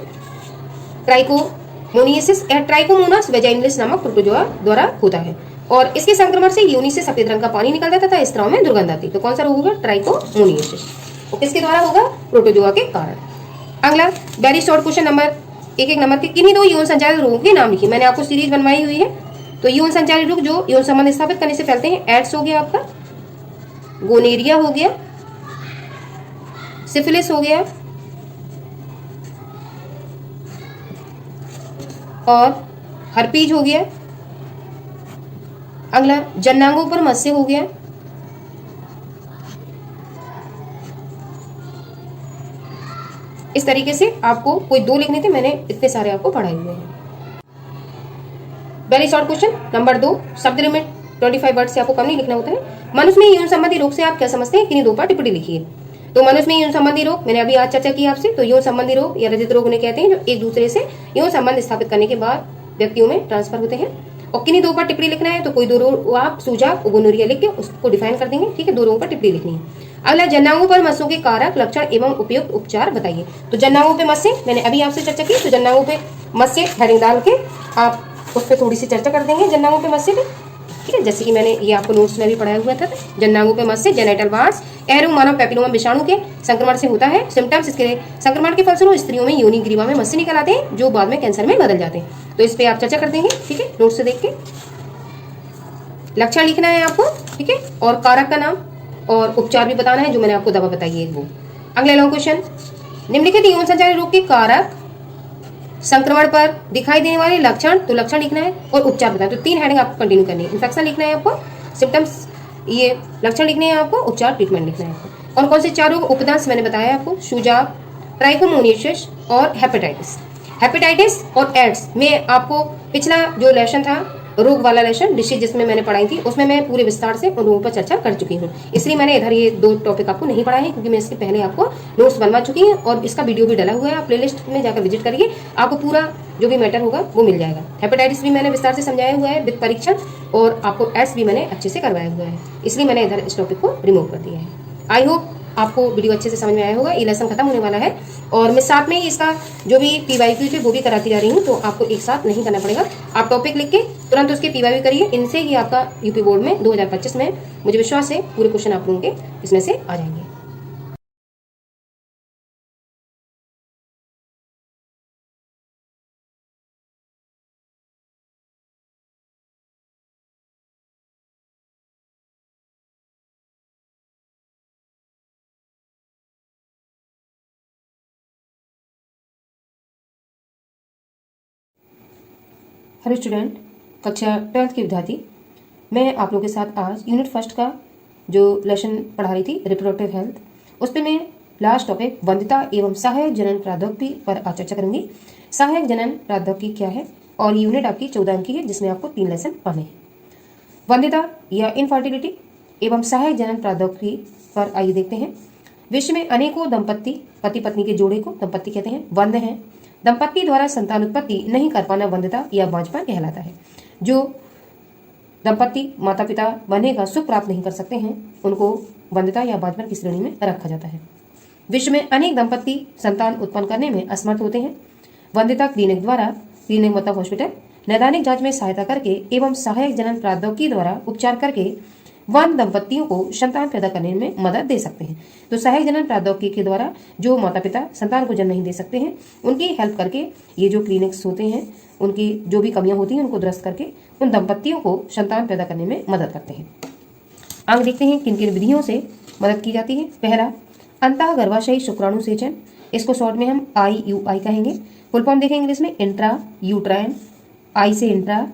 S1: ट्राइकोमोनियासिस या ट्राइकोमोनास वेजाइनलिस नामक प्रोटोजोआ द्वारा होता है, और इसके संक्रमण से योनि से सफेद रंग का पानी निकलता है तथा स्त्राव में दुर्गंध आती है। तो कौन सा रोग होगा, ट्राइकोमोनियासिस, और किसके द्वारा होगा, प्रोटोजोआ के कारण। अगला, वेरी शॉर्ट क्वेश्चन नंबर एक नंबर के, किन्हीं दो यौन संचारित रोगों के नाम लिखिए। मैंने आपको सीरीज बनवाई हुई है। तो यौन संचारित रोग जो यौन संबंध स्थापित करने से फैलते हैं, एड्स हो गया आपका, गोनेरिया हो गया, सिफिलिस हो गया, और हर्पीज हो गया। अगला, जननांगों पर मत्स्य हो गया। इस तरीके से आपको कोई दो लिखने थे, मैंने इतने सारे आपको पढ़ाए हुए हैं। वेरी शॉर्ट क्वेश्चन नंबर 2, शब्द लिमिट 25 वर्ड से आपको कम नहीं लिखना होता है। मनुष्य में यौन संबंधी रोग से आप क्या समझते हैं, किन्हीं दो पर टिप्पणी लिखिए। तो मनुष्य में यौन संबंधी रोग मैंने अभी आज चर्चा की आपसे। तो यौन संबंधी रोग या रजित रोग उन्हें कहते हैं जो एक दूसरे से यौन संबंध स्थापित करने के बाद व्यक्तियों में ट्रांसफर होते हैं। और किन्हीं दो पर टिप्पणी लिखना है, तो कोई दो रोग आप सूजा गोनोरिया लिख के उसको डिफाइन कर देंगे। ठीक है, दो रोगों पर टिप्पणी लिखनी है। अगला, जननांगों पर मत्स्यों के कारक लक्षण एवं उपयुक्त उपचार बताइए। तो जननांगों पे मत्स्य मैंने अभी आपसे चर्चा की। तो जननांगों पे मत्स्य हेडिंग डाल के आप उस पर थोड़ी सी चर्चा कर देंगे जननांगों पे मत्स्य पे। ठीक है, जैसे कि मैंने ये आपको नोट्स में भी पढ़ाया हुआ था। जननांगों पे मत्स्य जेनेटल वार्स एरो मानव पेपिलोमा विषाणु के संक्रमण से होता है। सिम्टम्स, इसके संक्रमण के फलस्वरूप स्त्रियों में योनि ग्रीवा में मत्स्य निकल आते हैं जो बाद में कैंसर में बदल जाते हैं। तो इस पे आप चर्चा कर देंगे। ठीक है, नोट से देख के लक्षण लिखना है आपको। ठीक है, और कारक का नाम और उपचार भी बताना है, जो मैंने आपको दवा बताई है वो। अगला लॉन्ग क्वेश्चन, निम्नलिखित यौन संचारी रोग के कारक, संक्रमण पर दिखाई देने वाले लक्षण, तो लक्षण लिखना है और उपचार बताना। तो 3 हेडिंग आपको कंटिन्यू करनी है। इन्फेक्शन लिखना है आपको, सिम्टम्स ये लक्षण लिखने हैं आपको, उपचार ट्रीटमेंट लिखना है आपको। और कौन से 4 रोग उपदंश मैंने बताया आपको, सूजा, ट्राइकोमोनियासिस और हेपेटाइटिस। हेपेटाइटिस और एड्स में आपको पिछला जो लेसन था रोग वाला लेसन डिसीज जिसमें मैंने पढ़ाई थी, उसमें मैं पूरे विस्तार से उन रोगों पर चर्चा कर चुकी हूँ। इसलिए मैंने इधर ये 2 टॉपिक आपको नहीं पढ़ाए हैं, क्योंकि मैं इसके पहले आपको नोट्स बनवा चुकी हूँ और इसका वीडियो भी डला हुआ है। आप प्लेलिस्ट में जाकर विजिट करिए, आपको पूरा जो भी मैटर होगा वो मिल जाएगा। हेपेटाइटिस भी मैंने विस्तार से समझाया हुआ है विद परीक्षण, और आपको एड्स भी मैंने अच्छे से करवाया हुआ है, इसलिए मैंने इधर इस टॉपिक को रिमूव कर दिया है। आई होप आपको वीडियो अच्छे से समझ में आया होगा। ये लेसन खत्म होने वाला है, और मैं साथ में ही इसका जो भी PYQ थे वो भी कराती जा रही हूँ, तो आपको एक साथ नहीं करना पड़ेगा। आप टॉपिक लिख के तुरंत उसके PYQ करिए, इनसे ही आपका यूपी बोर्ड में 2025 में मुझे विश्वास है पूरे क्वेश्चन आप लोगों के इसमें से आ जाएंगे। हेलो स्टूडेंट, कक्षा 12th के विद्यार्थी, मैं आप लोगों के साथ आज यूनिट 1 का जो लेसन पढ़ा रही थी रिप्रोडक्टिव हेल्थ, उस पर मैं लास्ट टॉपिक वंध्यता एवं सहायक जनन प्रौद्योगिकी पर आज चर्चा करूंगी। सहायक जनन प्रौद्योगिकी क्या है, और यूनिट आपकी 14 अंक की है, जिसमें आपको 3 लेसन पढ़ने हैं। वंध्यता या इनफर्टिलिटी एवं सहायक जनन प्रौद्योगिकी पर आइए देखते हैं। विश्व में अनेकों दंपत्ति, पति पत्नी के जोड़े को दंपत्ति कहते हैं, वंध्य हैं। दंपत्ति द्वारा संतान उत्पत्ति नहीं कर पाना वंध्यता या बांझपन कहलाता है। जो दंपत्ति माता पिता बनने का सुख प्राप्त नहीं कर सकते हैं, उनको वंध्यता या बांझपन की श्रेणी में रखा जाता है। विश्व में अनेक दंपत्ति संतान उत्पन्न करने में असमर्थ होते हैं। वंध्यता क्लिनिक द्वारा, क्लिनिक मतलब हॉस्पिटल, नैदानिक जांच में सहायता करके एवं सहायक जनन प्रौद्योगिकी द्वारा उपचार करके वन दंपत्तियों को संतान पैदा करने में मदद दे सकते हैं। तो सहायक जनन प्रौद्योगिकी के द्वारा जो माता पिता संतान को जन्म नहीं दे सकते हैं, उनकी हेल्प करके ये जो क्लिनिक्स होते हैं, उनकी जो भी कमियां होती हैं उनको दुरुस्त करके उन दंपत्तियों को संतान पैदा करने में मदद करते हैं। आगे देखते हैं किन किन विधियों से मदद की जाती है। पहला, अंतः गर्भाशयी शुक्राणु सेचन, इसको शॉर्ट में हम IUI कहेंगे। फुल फॉर्म देखेंगे इंग्लिश में, इंट्रा यूट्राइन, आई से इंट्रा,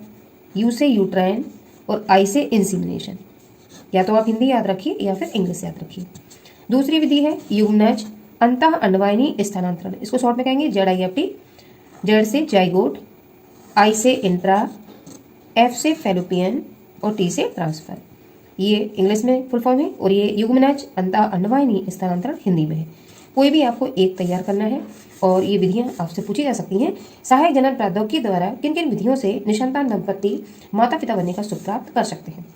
S1: यू से यूट्राइन और आई से इंसीमिनेशन। या तो आप हिंदी याद रखिए या फिर इंग्लिश याद रखिए। दूसरी विधि है यूमनज, अंतः अंडवाहिनी स्थानांतरण, इसको शॉर्ट में कहेंगे ZIFT। जेड से जाइगोट, आई से इंट्रा, एफ से फैलोपियन और टी से ट्रांसफर। ये इंग्लिश में फुल फॉर्म है और ये युग्मनज अंतः अंडवाहिनी स्थानांतरण हिंदी में है। कोई भी आपको एक तैयार करना है और ये विधियां आपसे पूछी जा सकती हैं। सहायक जनन प्रौद्योगिकी द्वारा किन किन विधियों से निसंतान दंपति माता पिता बनने का सुख प्राप्त कर सकते हैं।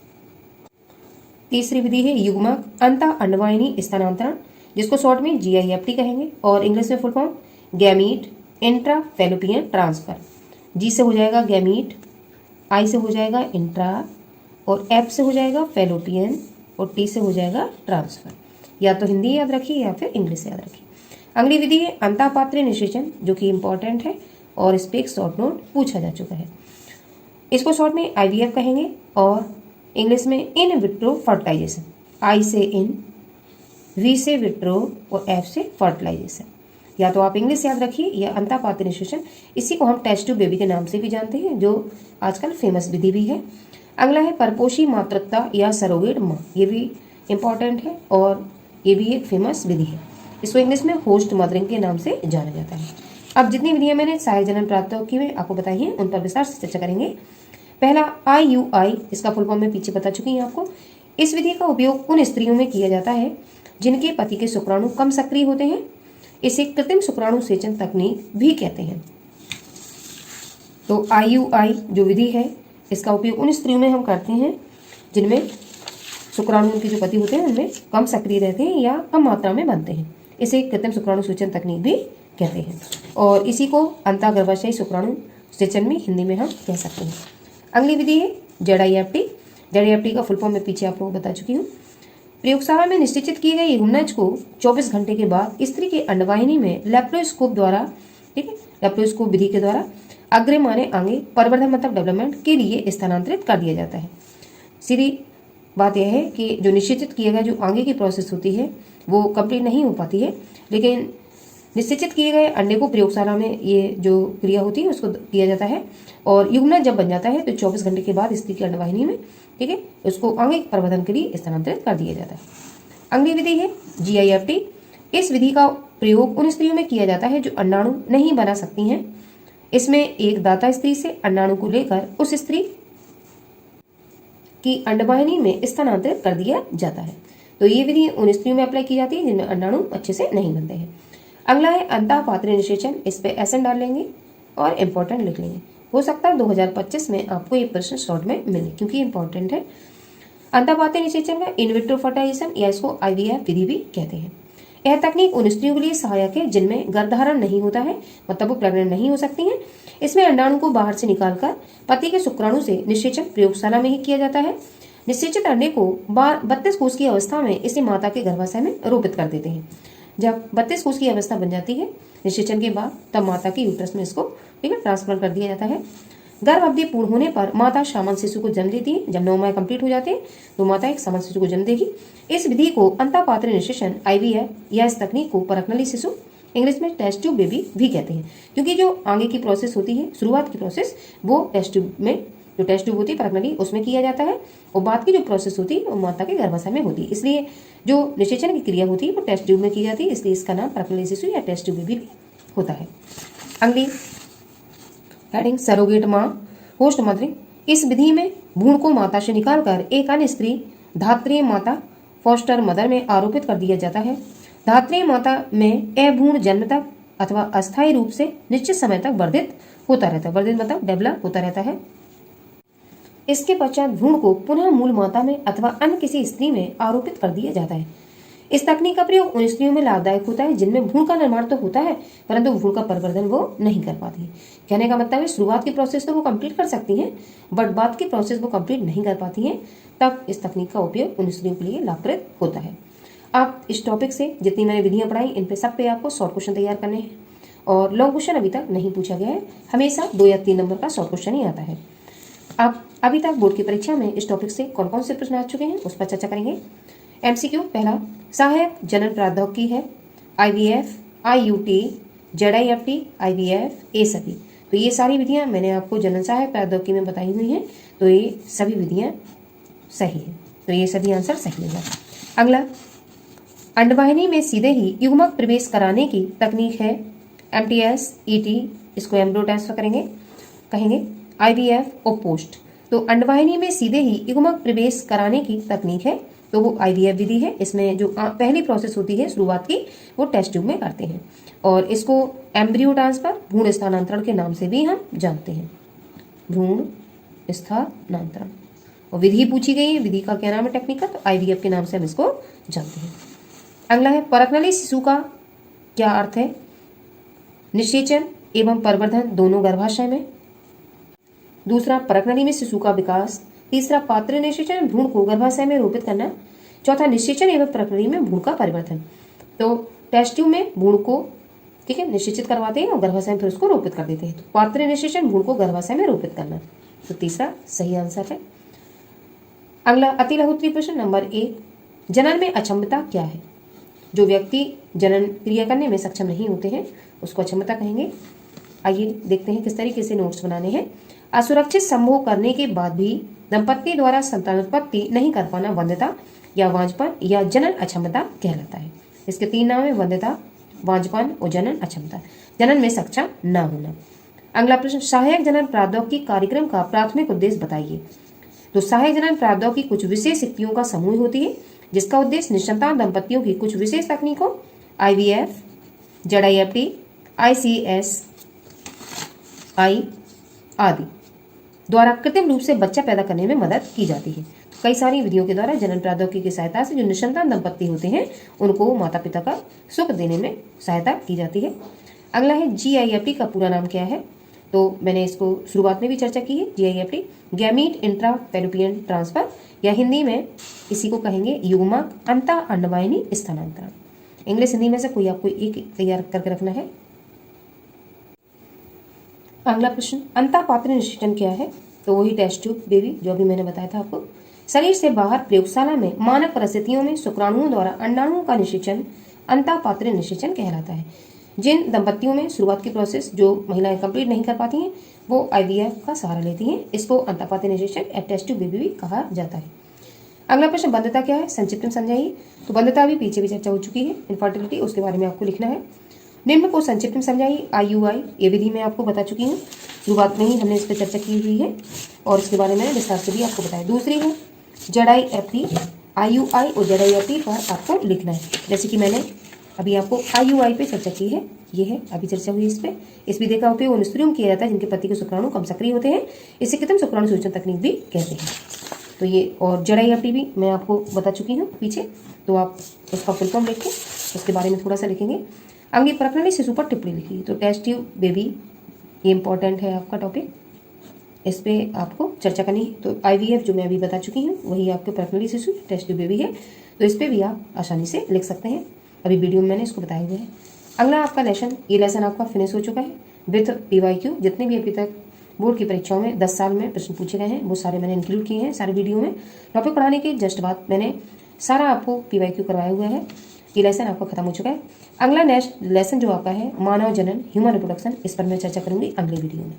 S1: तीसरी विधि है युग्मक अंतः अंडवाहिनी स्थानांतरण, जिसको शॉर्ट में GIFT कहेंगे और इंग्लिश में full form gamete intra fallopian transfer. G से हो जाएगा गैमीट, आई से हो जाएगा इंट्रा और एफ से हो जाएगा फैलोपियन और टी से हो जाएगा ट्रांसफर। या तो हिंदी याद रखिए या फिर इंग्लिश याद रखिए। अगली विधि है अंतःपात्रीय निषेचन, जो कि इंपॉर्टेंट है और इस पे एक शॉर्ट नोट पूछा जा चुका है। इसको शॉर्ट में IVF कहेंगे और इंग्लिश में इन विट्रो फर्टिलाइजेशन। आई से इन, वी से विट्रो और एफ से फर्टिलाइजेशन। या तो आप इंग्लिश याद रखिए या अंतःपात्रीय निषेचन। इसी को हम टेस्ट ट्यूब बेबी के नाम से भी जानते हैं, जो आजकल फेमस विधि भी है। अगला है परपोषी मातृत्व या सरोगेट माँ, ये भी इंपॉर्टेंट है और ये भी एक फेमस विधि है। इसको इंग्लिश में होस्ट मदरिंग के नाम से जाना जाता है। अब जितनी विधियां मैंने सहायक जनन प्रौद्योगिकी में आपको बताई हैं उन पर विस्तार से चर्चा करेंगे। पहला IUI, इसका फुल फॉर्म मैं पीछे बता चुकी हूँ आपको। इस विधि का उपयोग उन स्त्रियों में किया जाता है जिनके पति के शुक्राणु कम सक्रिय होते हैं। इसे कृत्रिम शुक्राणु सेचन तकनीक भी कहते हैं। तो IUI जो विधि है इसका उपयोग उन स्त्रियों में हम करते हैं जिनमें शुक्राणु उनके जो पति होते हैं उनमें कम सक्रिय रहते हैं या कम मात्रा में बनते हैं। इसे कृत्रिम शुक्राणु सेचन तकनीक भी कहते हैं और इसी को अंतःगर्भाशयी शुक्राणु सेचन में हिंदी में हम कह सकते हैं। अगली विधि है ZIFT। ZIFT का फुल फॉर्म मैं पीछे आपको बता चुकी हूँ। प्रयोगशाला में निश्चित किए गए युग्मनज को 24 घंटे के बाद स्त्री के अंडवाहिनी में लैप्रोस्कोप द्वारा, ठीक है, लैप्रोस्कोप विधि के द्वारा अग्रे माने आगे परिवर्धन मतलब डेवलपमेंट के लिए स्थानांतरित कर दिया जाता है। सीधी बात यह है कि जो निश्चित किया गया जो आगे की प्रोसेस होती है वो कंप्लीट नहीं हो पाती है, लेकिन निश्चित किए गए अंडे को प्रयोगशाला में ये जो क्रिया होती है उसको किया जाता है और युग्मनज जब बन जाता है तो 24 घंटे के बाद स्त्री की अंडवाहिनी में, ठीक है, उसको आगे प्रवर्धन के लिए स्थानांतरित कर दिया जाता है। अगली विधि है GIFT। इस विधि का प्रयोग उन स्त्रियों में किया जाता है जो अंडाणु नहीं बना सकती हैं। इसमें एक दाता स्त्री से अंडाणु को लेकर उस स्त्री की अंडवाहिनी में स्थानांतरित कर दिया जाता है। तो ये विधि उन स्त्रियों में अप्लाई की जाती है जिनमें अंडाणु अच्छे से नहीं बनते हैं। अगला है अंतःपात्रीय निषेचन। इस पे SN डाल लेंगे और इम्पोर्टेंट लिख लेंगे। हो सकता है 2025 में आपको ये प्रश्न शॉर्ट में मिले क्योंकि इंपॉर्टेंट है। अंतःपात्रीय निषेचन का इन विट्रो फर्टिलाइजेशन या इसको IVF विधि भी कहते हैं। यह तकनीक उन स्त्रियों के लिए सहायक है जिनमें गर्भधारण नहीं होता है, मतलब वो प्रेग्नेंट नहीं हो सकती हैं। इसमें अंडाणु को बाहर से निकालकर पति के शुक्राणु से निषेचन प्रयोगशाला में ही किया जाता है। निषेचित अंडे को 32 कोष की अवस्था में इसे माता के गर्भाशय में रोपित कर देते हैं। जब 32 कोष की अवस्था बन जाती है निषेचन के बाद, तब माता के यूट्रस में इसको, ठीक है, ट्रांसफर कर दिया जाता है। गर्भ अवधि पूर्ण होने पर माता सामान्य शिशु को जन्म देती है। जब 9 माह कंप्लीट हो जाते हैं तो माता एक सामान्य शिशु को जन्म देगी। इस विधि को अंतःपात्रीय निषेचन IVF या इस तकनीक को परकनली शिशु, इंग्लिश में टेस्ट ट्यूब बेबी भी कहते हैं, क्योंकि जो आगे की प्रोसेस होती है, शुरुआत की प्रोसेस, वो टेस्ट ट्यूब में, जो टेस्ट ट्यूब होती है परकनली, उसमें किया जाता है और बाद की जो प्रोसेस होती है वो माता के गर्भाशय में होती है। इसलिए जो निषेचन की क्रिया होती है वो टेस्ट ट्यूब में की जाती है, इसलिए इसका नाम परकनली शिशु या टेस्ट ट्यूब बेबी भी होता है। अगली हेडिंग सरोगेट माँ, होस्ट मदरिंग। इस विधि में भ्रूण को माता से निकालकर एक अन्य स्त्री धात्रीय माता, फॉस्टर मदर में आरोपित कर दिया जाता है। धात्रीय माता में यह भ्रूण जन्म तक अथवा अस्थायी रूप से निश्चित समय तक वर्धित होता रहता है। वर्धित मतलब डेवलप होता रहता है। इसके पश्चात भ्रूण को पुनः मूल माता में अथवा अन्य किसी स्त्री में आरोपित कर दिया जाता है। इस तकनीक का प्रयोग उन स्त्रियों में लाभदायक होता है जिनमें भ्रूण का निर्माण तो होता है परंतु भ्रूण का परिवर्धन वो नहीं कर पाती। कहने का मतलब है शुरुआत की प्रोसेस तो वो कंप्लीट कर सकती हैं बट बाद की प्रोसेस वो कंप्लीट नहीं कर पाती हैं, तब इस तकनीक का उपयोग उन स्त्रियों के लिए लाभप्रद होता है। आप इस टॉपिक से जितनी मैंने विधियां पढ़ाई इन पे सब पे आपको शॉर्ट क्वेश्चन तैयार करने हैं और लॉन्ग क्वेश्चन अभी तक नहीं पूछा गया है, हमेशा 2 या 3 नंबर का शॉर्ट क्वेश्चन ही आता है। अब अभी तक बोर्ड की परीक्षा में इस टॉपिक से कौन कौन से प्रश्न आ चुके हैं उस पर चर्चा करेंगे। MCQ पहला सहायक जनन प्रौद्योगिकी है, IVF, IUT, ZIFT, IVF, ये सभी। तो ये सारी विधियां मैंने आपको जनन सहायक प्रौद्योगिकी में बताई हुई हैं, तो ये सभी विधियां सही है, तो ये सभी आंसर सही होगा। अगला अंडवाहिनी में सीधे ही युग्मक प्रवेश कराने की तकनीक है MTS, ET, इसको एम्ब्रियो ट्रांसफर कहेंगे IVF और पोस्ट। तो अंडवाहिनी में सीधे ही युग्मक प्रवेश कराने की तकनीक है तो वो IVF विधि है। इसमें जो पहली प्रोसेस होती है शुरुआत की वो टेस्ट ट्यूब में करते हैं और इसको एम्ब्रियो ट्रांसफर भ्रूण स्थानांतरण के नाम से भी हम जानते हैं, भ्रूण स्थानांतरण। और विधि पूछी गई है, विधि का क्या नाम है टेक्निक का, तो IVF के नाम से हम इसको जानते हैं। अगला है परकनली शिशु का क्या अर्थ है, निषेचन एवं प्रवर्धन दोनों गर्भाशय में। दूसरा परकनली में शिशु का विकास। तीसरा पात्र निषेचन भ्रूण को गर्भाशय में रोपित करना। चौथा निषेचन एवं परकनली में भ्रूण का परिवर्तन। तो टेस्ट ट्यूब में भ्रूण को ठीक है निषेचित करवाते हैं और गर्भाशय में फिर उसको रोपित कर देते हैं। तो पात्र निषेचन भ्रूण को गर्भाशय में रोपित करना, तो तीसरा सही आंसर है। अगला अति लघुत्तरीय प्रश्न नंबर 1, जनन में अक्षमता क्या है। जो व्यक्ति जनन क्रिया करने में सक्षम नहीं होते हैं उसको अक्षमता कहेंगे। आइए देखते हैं किस तरीके से नोट्स बनाने हैं। असुरक्षित संभोग करने के बाद भी दंपति द्वारा संतानोत्पत्ति नहीं कर पाना वंध्यता या वांझपन या जनन अक्षमता कहलाता है। इसके 3 नाम है, वंध्यता, वांझपन और जनन अक्षमता, जनन में सक्षम न होना। अगला प्रश्न, सहायक जनन प्रौद्योगिकी कार्यक्रम का प्राथमिक उद्देश्य बताइए। तो सहायक जनन प्रौद्योगिकी कुछ विशेष युक्तियों का समूह होती है जिसका उद्देश्य निसंतान दंपतियों की कुछ विशेष तकनीकों IVF, ZIFT, ICSI आदि द्वारा कृत्रिम रूप से बच्चा पैदा करने में मदद की जाती है। तो कई सारी विधियों के द्वारा जनन प्रौद्योगिकी की सहायता से जो निसंतान दंपति होते हैं उनको माता पिता का सुख देने में सहायता की जाती है। अगला है GIFT का पूरा नाम क्या है। तो मैंने इसको शुरुआत में भी चर्चा की है। GIFT gamete intra fallopian transfer या हिंदी में इसी को कहेंगे युग्मक अंतः अंडवाहिनी स्थानांतरण। इंग्लिश हिंदी में से कोई आपको एक तैयार करके रखना है। अगला प्रश्न, अंतः पात्र निषेचन क्या है। तो वही टेस्ट ट्यूब बेबी जो अभी मैंने बताया था आपको। शरीर से बाहर प्रयोगशाला में मानक परिस्थितियों में शुक्राणुओं द्वारा अंडाणुओं का निषेचन अंतः पात्र निषेचन कहलाता है। जिन दंपतियों में शुरुआत की प्रोसेस जो महिलाएं कंप्लीट नहीं कर पाती हैं वो IVF का सहारा लेती हैं, इसको अंतः पात्र निषेचन या टेस्ट ट्यूब बेबी भी कहा जाता है। अगला प्रश्न, बंध्यता क्या है, संक्षिप्त में समझाइए। तो बंध्यता भी पीछे भी चर्चा हो चुकी है, इनफर्टिलिटी, उसके बारे में आपको लिखना है। निम्न को संक्षिप्त में समझाइए। IUI ये विधि मैं आपको बता चुकी हूँ, शुरुआत में ही हमने इस पर चर्चा की हुई है और इसके बारे में विस्तार से भी आपको बताया। दूसरी है ZIFT, IUI और ZIFT पर आपको लिखना है। जैसे कि मैंने अभी आपको IUI पे चर्चा की है, ये है अभी चर्चा हुई इस पे। इस विधि का उपयोग उन स्त्रियों में किया जाता है जिनके पति के शुक्राणु कम सक्रिय होते हैं, इसे कृत्रिम शुक्राणु सूचन तकनीक भी कहते हैं। तो ये और ZIFT भी मैं आपको बता चुकी हूँ पीछे, तो आप उसका फुल फॉर्म लिखें, उसके बारे में थोड़ा सा लिखेंगे। आगे प्रकनली शिशु पर टिप्पणी लिखिए। तो टेस्ट ट्यूब बेबी ये इंपॉर्टेंट है आपका टॉपिक, इस पे आपको चर्चा करनी है। तो IVF जो मैं अभी बता चुकी हूँ वही आपके प्रकनली शिशु टेस्ट ट्यूब बेबी है, तो इस पे भी आप आसानी से लिख सकते हैं। अभी वीडियो में मैंने इसको बताया हुआ है। अगला आपका लेसन, ये लेसन आपका फिनिश हो चुका है विथ PYQ। जितने भी अभी तक बोर्ड की परीक्षाओं में 10 साल में प्रश्न पूछे गए हैं वो सारे मैंने इंक्लूड किए हैं सारे वीडियो में। टॉपिक पढ़ाने के जस्ट बाद मैंने सारा आपको PYQ करवाया हुआ है। ये लेसन आपका खत्म हो चुका है। अगला नेक्स्ट लेसन जो आपका है मानव जनन, ह्यूमन रिप्रोडक्शन, इस पर मैं चर्चा करूंगी अगले वीडियो में।